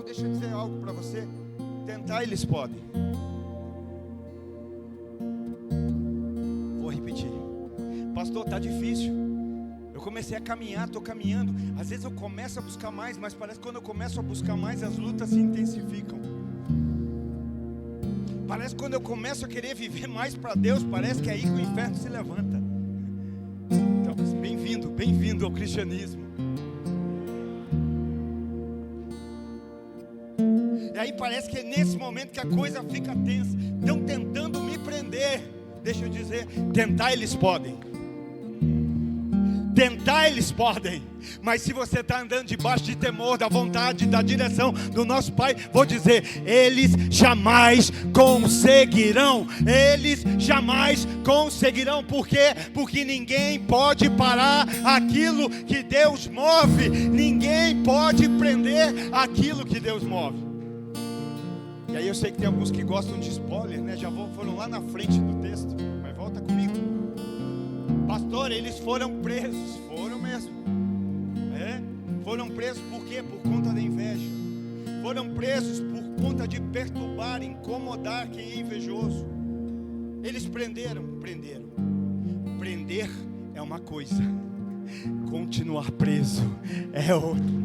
Deixa eu dizer algo para você. Tentar eles podem. Vou repetir. Pastor, está difícil. Eu comecei a caminhar, estou caminhando. Às vezes eu começo a buscar mais, mas parece que quando eu começo a buscar mais, as lutas se intensificam. Parece que quando eu começo a querer viver mais para Deus, parece que é aí que o inferno se levanta. Então, bem-vindo ao cristianismo. E aí parece que é nesse momento que a coisa fica tensa. Estão tentando me prender. Deixa eu dizer, tentar eles podem. Tentar eles podem. Mas se você está andando debaixo de temor, da vontade, da direção do nosso Pai, vou dizer, eles jamais conseguirão. Eles jamais conseguirão. Por quê? Porque ninguém pode parar aquilo que Deus move. Ninguém pode prender aquilo que Deus move. E aí eu sei que tem alguns que gostam de spoiler, né? Foram lá na frente do texto. Mas volta comigo. Pastor, eles foram presos. Foram mesmo. Foram presos por quê? Por conta da inveja. Foram presos por conta de perturbar, incomodar quem é invejoso. Eles prenderam. Prender é uma coisa. Continuar preso é outra.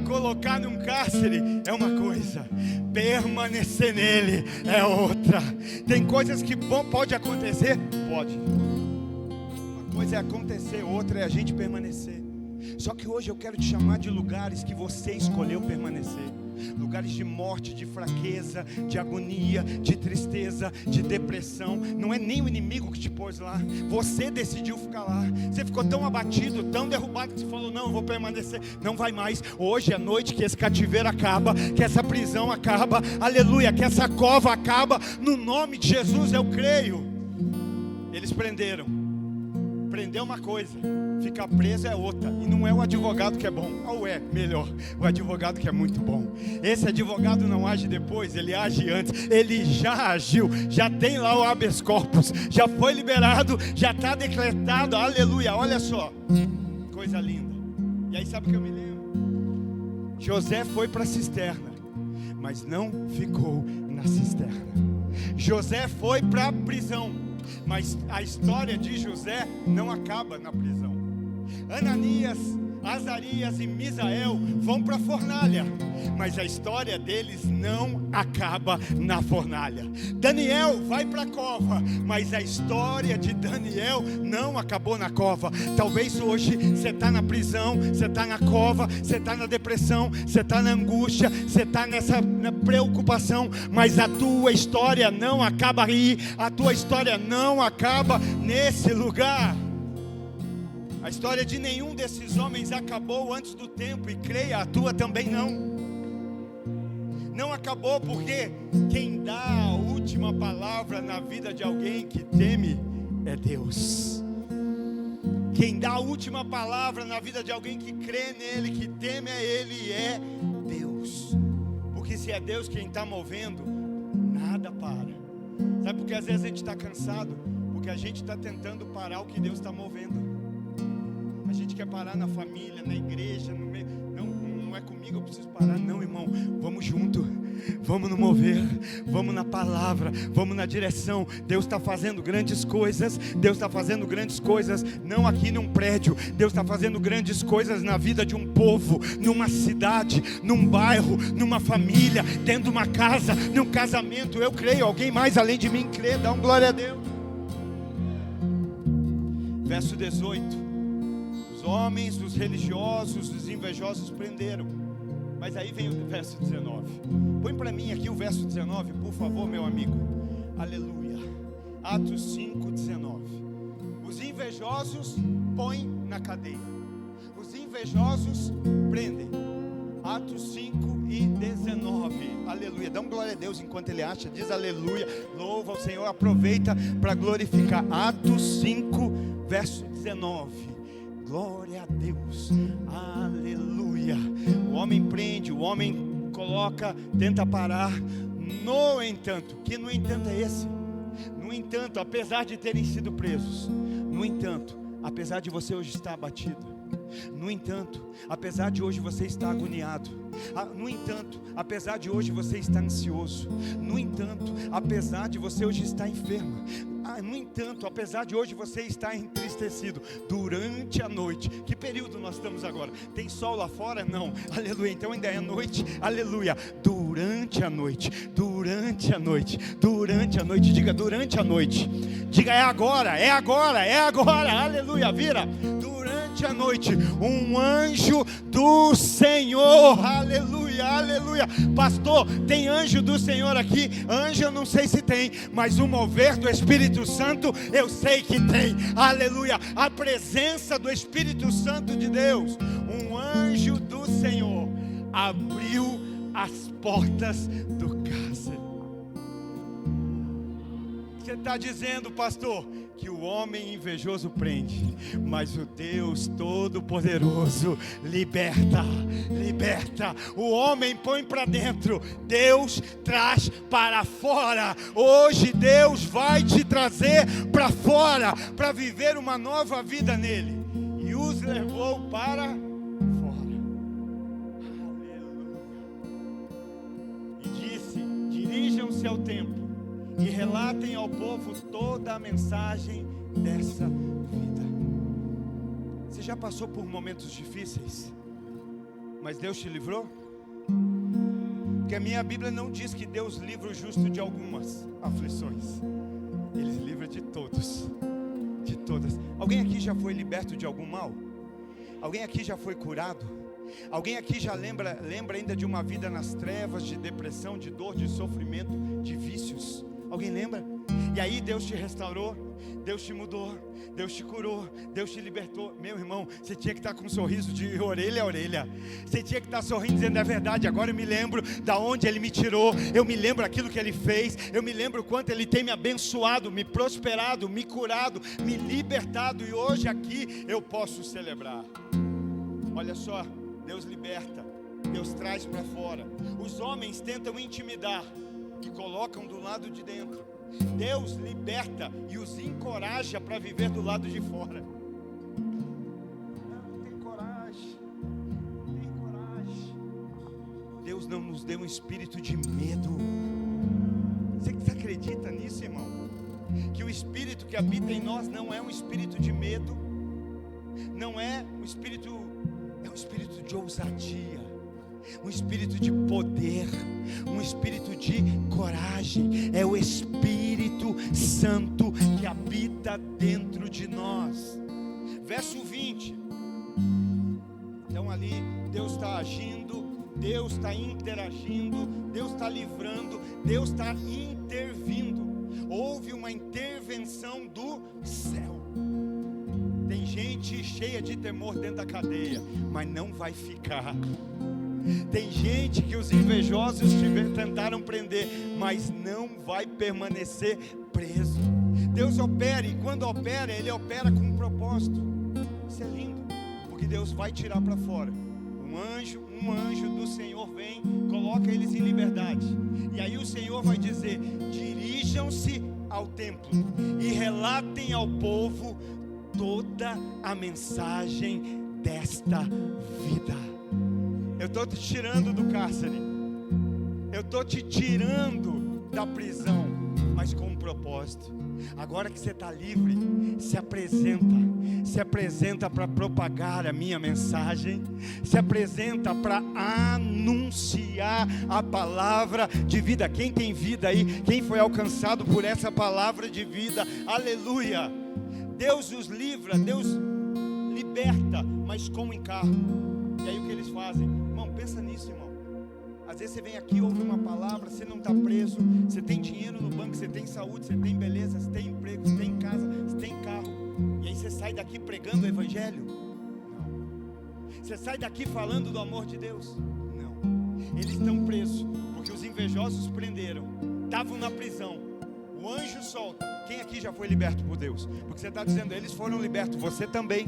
Colocar num cárcere é uma coisa, permanecer nele é outra. Tem coisas que pode acontecer? Pode. Uma coisa é acontecer, outra é a gente permanecer. Só que hoje eu quero te chamar de lugares que você escolheu permanecer. Lugares de morte, de fraqueza, de agonia, de tristeza, de depressão. Não é nem o inimigo que te pôs lá. Você decidiu ficar lá. Você ficou tão abatido, tão derrubado, que você falou, não, eu vou permanecer. Não vai mais. Hoje é noite que esse cativeiro acaba, que essa prisão acaba. Aleluia, que essa cova acaba. No nome de Jesus eu creio. Eles prenderam. Prender é uma coisa, ficar preso é outra. E não é o advogado que é bom, ou é melhor, o advogado que é muito bom. Esse advogado não age depois, ele age antes. Ele já agiu, já tem lá o habeas corpus, já foi liberado, já está decretado. Aleluia, olha só, coisa linda. E aí sabe o que eu me lembro? José foi para a cisterna, mas não ficou na cisterna. José foi para a prisão, mas a história de José não acaba na prisão. Ananias, Azarias e Misael vão para a fornalha, mas a história deles não acaba na fornalha. Daniel vai para a cova, mas a história de Daniel não acabou na cova. Talvez hoje você está na prisão, você está na cova, você está na depressão, você está na angústia, você está na preocupação, mas a tua história não acaba aí, a tua história não acaba nesse lugar. A história de nenhum desses homens acabou antes do tempo, e creia, a tua também não. Não acabou, porque quem dá a última palavra na vida de alguém que teme é Deus. Quem dá a última palavra na vida de alguém que crê nele, que teme a ele, é Deus. Porque se é Deus quem está movendo, nada para. Sabe por que às vezes a gente está cansado? Porque a gente está tentando parar o que Deus está movendo. A gente quer parar na família, na igreja, no meio. Não é comigo, eu preciso parar. Não, irmão, vamos junto. Vamos no mover, vamos na palavra, vamos na direção. Deus está fazendo grandes coisas. Deus está fazendo grandes coisas, não aqui num prédio. Deus está fazendo grandes coisas na vida de um povo, numa cidade, num bairro, numa família, dentro de uma casa, num casamento. Eu creio, alguém mais além de mim crê, dá um glória a Deus. Verso 18. Os homens, os religiosos, os invejosos prenderam. Mas aí vem o verso 19. Põe para mim aqui o verso 19, por favor, meu amigo. Aleluia. Atos 5, 19. Os invejosos põem na cadeia. Os invejosos prendem. Atos 5 e 19. Aleluia. Dá um glória a Deus enquanto ele acha. Diz aleluia. Louva ao Senhor. Aproveita para glorificar. Atos 5, verso 19. Glória a Deus, aleluia. O homem prende, o homem coloca, tenta parar. No entanto, que no entanto é esse? No entanto, apesar de terem sido presos, no entanto, apesar de você hoje estar abatido, no entanto, apesar de hoje você estar agoniado, no entanto, apesar de hoje você estar ansioso, no entanto, apesar de você hoje estar enfermo, no entanto, apesar de hoje você estar entristecido, durante a noite, que período nós estamos agora? Tem sol lá fora? Não, aleluia, então ainda é noite, aleluia. Durante a noite, durante a noite, durante a noite, diga durante a noite, diga é agora, é agora, é agora, aleluia, vira. Durante a noite, um anjo do Senhor, aleluia, aleluia. Pastor, tem anjo do Senhor aqui? Anjo eu não sei se tem, mas o mover do Espírito Santo eu sei que tem, aleluia. A presença do Espírito Santo de Deus, um anjo do Senhor abriu as portas do cárcere. Você está dizendo, pastor, que o homem invejoso prende, mas o Deus Todo-Poderoso liberta, liberta. O homem põe para dentro, Deus traz para fora. Hoje Deus vai te trazer para fora, para viver uma nova vida nele. E os levou para fora. Aleluia. E disse: dirijam-se ao templo e relatem ao povo toda a mensagem dessa vida. Você já passou por momentos difíceis, mas Deus te livrou? Porque a minha Bíblia não diz que Deus livra o justo de algumas aflições. Ele livra de todos, de todas. Alguém aqui já foi liberto de algum mal? Alguém aqui já foi curado? Alguém aqui já lembra ainda de uma vida nas trevas, de depressão, de dor, de sofrimento, de vícios? Alguém lembra? E aí Deus te restaurou, Deus te mudou, Deus te curou, Deus te libertou. Meu irmão, você tinha que estar com um sorriso de orelha a orelha. Você tinha que estar sorrindo, dizendo: é verdade, agora eu me lembro da onde Ele me tirou. Eu me lembro aquilo que Ele fez. Eu me lembro o quanto Ele tem me abençoado, me prosperado, me curado, me libertado. E hoje aqui eu posso celebrar. Olha só, Deus liberta, Deus traz para fora. Os homens tentam intimidar e colocam do lado de dentro. Deus liberta e os encoraja para viver do lado de fora. Não tem coragem, não tem coragem. Deus não nos deu um espírito de medo. Você acredita nisso, irmão? Que o espírito que habita em nós não é um espírito de medo, não é um espírito, é um espírito de ousadia, um espírito de poder, um espírito de coragem. É o Espírito Santo que habita dentro de nós. Verso 20. Então ali Deus está agindo, Deus está interagindo, Deus está livrando, Deus está intervindo. Houve uma intervenção do céu. Tem gente cheia de temor dentro da cadeia, mas não vai ficar. Tem gente que os invejosos tentaram prender, mas não vai permanecer preso. Deus opera, e quando opera, Ele opera com um propósito. Isso é lindo, porque Deus vai tirar para fora. Um anjo do Senhor vem, coloca eles em liberdade. E aí o Senhor vai dizer: dirijam-se ao templo e relatem ao povo toda a mensagem desta vida. Eu estou te tirando do cárcere, eu estou te tirando da prisão, mas com um propósito. Agora que você está livre, se apresenta para propagar a minha mensagem, se apresenta para anunciar a palavra de vida. Quem tem vida aí? Quem foi alcançado por essa palavra de vida? Aleluia! Deus os livra, Deus liberta, mas com encargo. E aí o que eles fazem? Irmão, pensa nisso, irmão. Às vezes você vem aqui, ouve uma palavra, você não está preso, você tem dinheiro no banco, você tem saúde, você tem beleza, você tem emprego, você tem casa, você tem carro. E aí você sai daqui pregando o evangelho? Não. Você sai daqui falando do amor de Deus? Não. Eles estão presos, porque os invejosos prenderam, estavam na prisão. O anjo solta. Quem aqui já foi liberto por Deus? Porque você está dizendo, eles foram libertos, você também.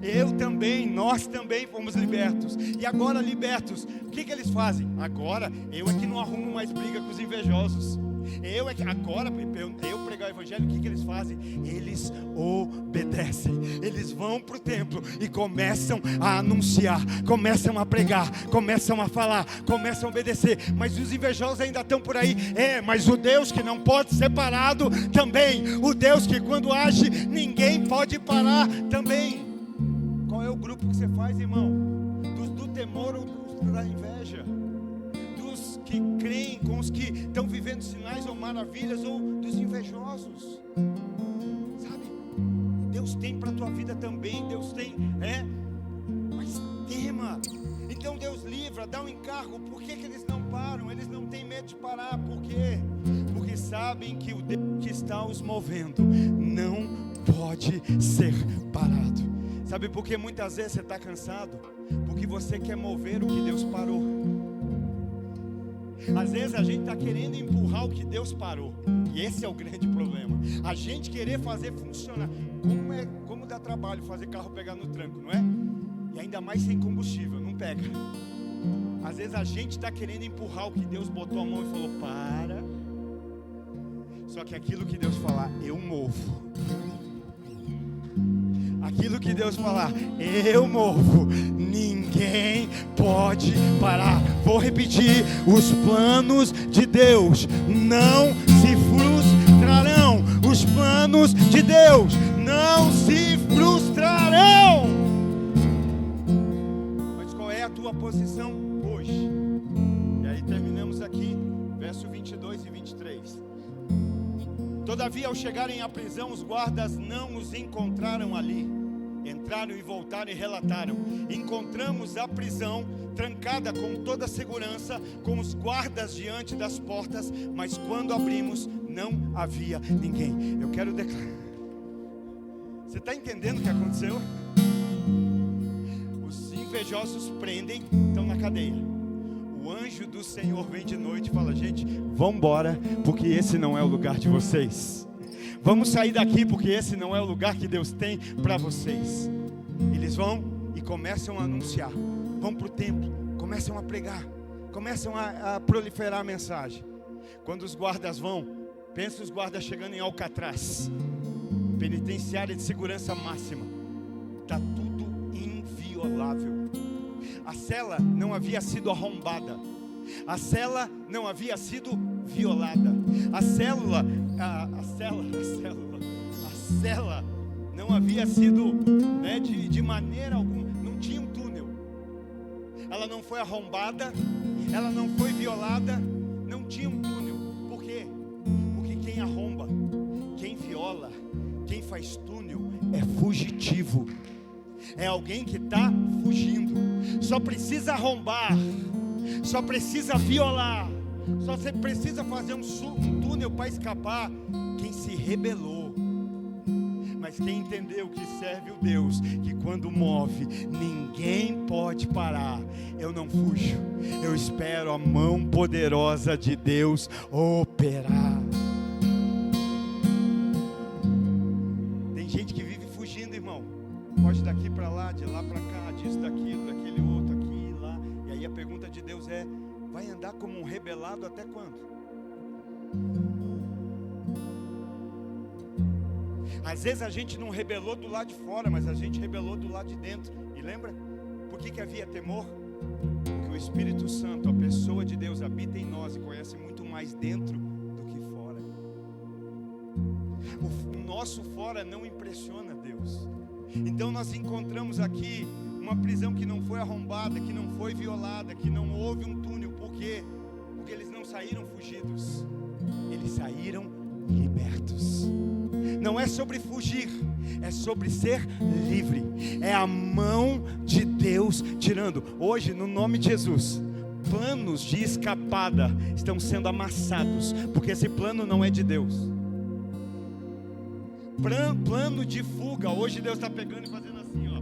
Eu também, nós também fomos libertos. E agora libertos, o que eles fazem? Agora, eu é que não arrumo mais briga com os invejosos. Eu é que, agora, eu pregar o evangelho, o que eles fazem? Eles obedecem. Eles vão para o templo e começam a anunciar, começam a pregar, começam a falar, começam a obedecer. Mas os invejosos ainda estão por aí. Mas o Deus que não pode ser parado também. O Deus que quando age, ninguém pode parar também. Qual é o grupo que você faz, irmão? Dos do temor ou dos da inveja? Dos que creem com os que estão vivendo sinais ou maravilhas, ou dos invejosos? Sabe? Deus tem para a tua vida também. Deus tem, mas tema. Então Deus livra, dá um encargo. Por que eles não param? Eles não têm medo de parar. Por quê? Porque sabem que o Deus que está os movendo não pode ser parado. Sabe por que muitas vezes você está cansado? Porque você quer mover o que Deus parou. Às vezes a gente está querendo empurrar o que Deus parou. E esse é o grande problema. A gente querer fazer funcionar. Como dá trabalho fazer carro pegar no tranco, não é? E ainda mais sem combustível, não pega. Às vezes a gente está querendo empurrar o que Deus botou a mão e falou, para. Só que aquilo que Deus falar, eu movo. Aquilo que Deus falar, eu movo. Ninguém pode parar. Vou repetir: os planos de Deus não se frustrarão. Os planos de Deus não se frustrarão. Mas qual é a tua posição hoje? E aí terminamos aqui, verso 22 e 23. Todavia, ao chegarem à prisão, os guardas não os encontraram ali. Entraram e voltaram e relataram: encontramos a prisão trancada com toda a segurança, com os guardas diante das portas, mas quando abrimos, não havia ninguém. Eu quero declarar. Você está entendendo o que aconteceu? Os invejosos prendem, estão na cadeia. O anjo do Senhor vem de noite e fala: gente, vamos embora, porque esse não é o lugar de vocês. Vamos sair daqui, porque esse não é o lugar que Deus tem para vocês. Eles vão e começam a anunciar. Vão para o templo, começam a pregar, começam a proliferar a mensagem. Quando os guardas vão, pensa os guardas chegando em Alcatraz, penitenciária de segurança máxima. Está tudo inviolável. A cela não havia sido arrombada. A cela não havia sido violada. A cela não havia sido, de maneira alguma. Não tinha um túnel. Ela não foi arrombada. Ela não foi violada. Não tinha um túnel. Por quê? Porque quem arromba, quem viola, quem faz túnel é fugitivo. É alguém que está fugindo. Só precisa arrombar, só precisa violar, só você precisa fazer um túnel para escapar quem se rebelou. Mas quem entendeu que serve o Deus que quando move, ninguém pode parar. Eu não fujo, eu espero a mão poderosa de Deus operar. Tem gente que vive fugindo, irmão. foge daqui para lá, de lá para cá, disso, daquilo, daquele outro, aqui, lá. E aí a pergunta de Deus é: vai andar como um rebelado até quando? Às vezes a gente não rebelou do lado de fora, mas a gente rebelou do lado de dentro. E lembra? Por que havia temor? Porque o Espírito Santo, a pessoa de Deus, habita em nós e conhece muito mais dentro do que fora. O nosso fora não impressiona Deus. Então nós encontramos aqui uma prisão que não foi arrombada, que não foi violada, que não houve um túnel. Por quê? Porque eles não saíram fugidos, eles saíram libertos. Não é sobre fugir, é sobre ser livre. É a mão de Deus tirando. Hoje, no nome de Jesus, planos de escapada estão sendo amassados, porque esse plano não é de Deus. Plano de fuga, hoje Deus está pegando e fazendo assim, ó.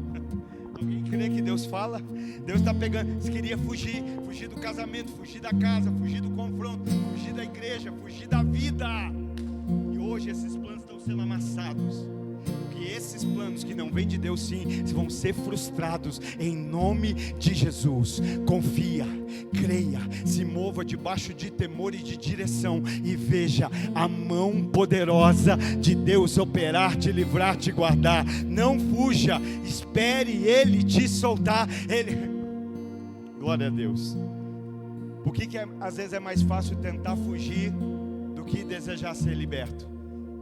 Alguém crê que Deus fala? Deus está pegando. Se queria fugir do casamento, fugir da casa, fugir do confronto, fugir da igreja, fugir da vida. E hoje esses planos estão sendo amassados, porque esses planos que não vêm de Deus, sim, vão ser frustrados em nome de Jesus. Confia, creia, se mova debaixo de temor e de direção, e veja a mão poderosa de Deus operar, te livrar, te guardar. Não fuja, espere Ele te soltar. Glória a Deus. Por que às vezes é mais fácil tentar fugir do que desejar ser liberto?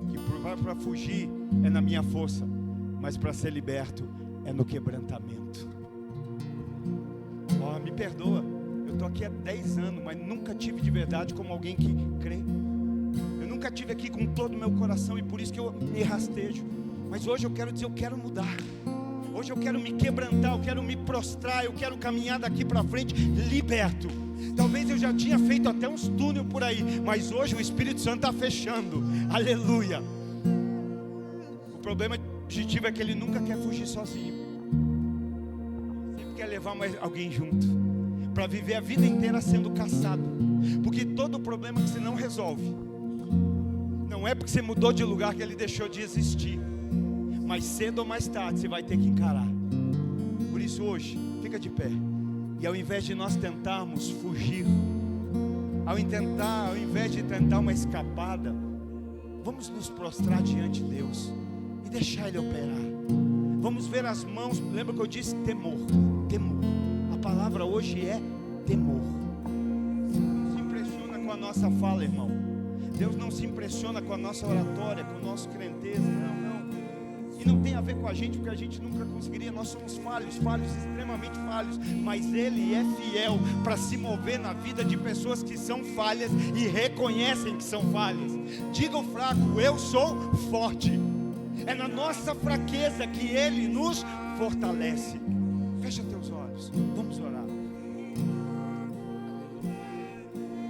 Que para fugir é na minha força, mas para ser liberto é no quebrantamento. Me perdoa, eu estou aqui há 10 anos, mas nunca tive de verdade como alguém que crê. Eu nunca tive aqui com todo o meu coração, e por isso que eu me rastejo. Mas hoje eu quero dizer, eu quero mudar. Hoje eu quero me quebrantar, eu quero me prostrar, eu quero caminhar daqui para frente liberto. Talvez eu já tinha feito até uns túneis por aí, mas hoje o Espírito Santo está fechando. Aleluia. O problema objetivo é que ele nunca quer fugir sozinho. Sempre quer levar mais alguém junto, para viver a vida inteira sendo caçado. Porque todo problema que você não resolve, não é porque você mudou de lugar que ele deixou de existir, mas cedo ou mais tarde você vai ter que encarar. Por isso hoje, fica de pé. E ao invés de nós tentarmos fugir, ao invés de tentar uma escapada, vamos nos prostrar diante de Deus e deixar Ele operar. Vamos ver as mãos. Lembra que eu disse temor? Temor. A palavra hoje é temor. Deus não se impressiona com a nossa fala, irmão. Deus não se impressiona com a nossa oratória, com o nosso crenteza. Não. E não tem a ver com a gente, porque a gente nunca conseguiria. Nós somos falhos, extremamente falhos. Mas Ele é fiel para se mover na vida de pessoas que são falhas e reconhecem que são falhas. Diga ao fraco: eu sou forte. É na nossa fraqueza que Ele nos fortalece. Fecha teus olhos. Vamos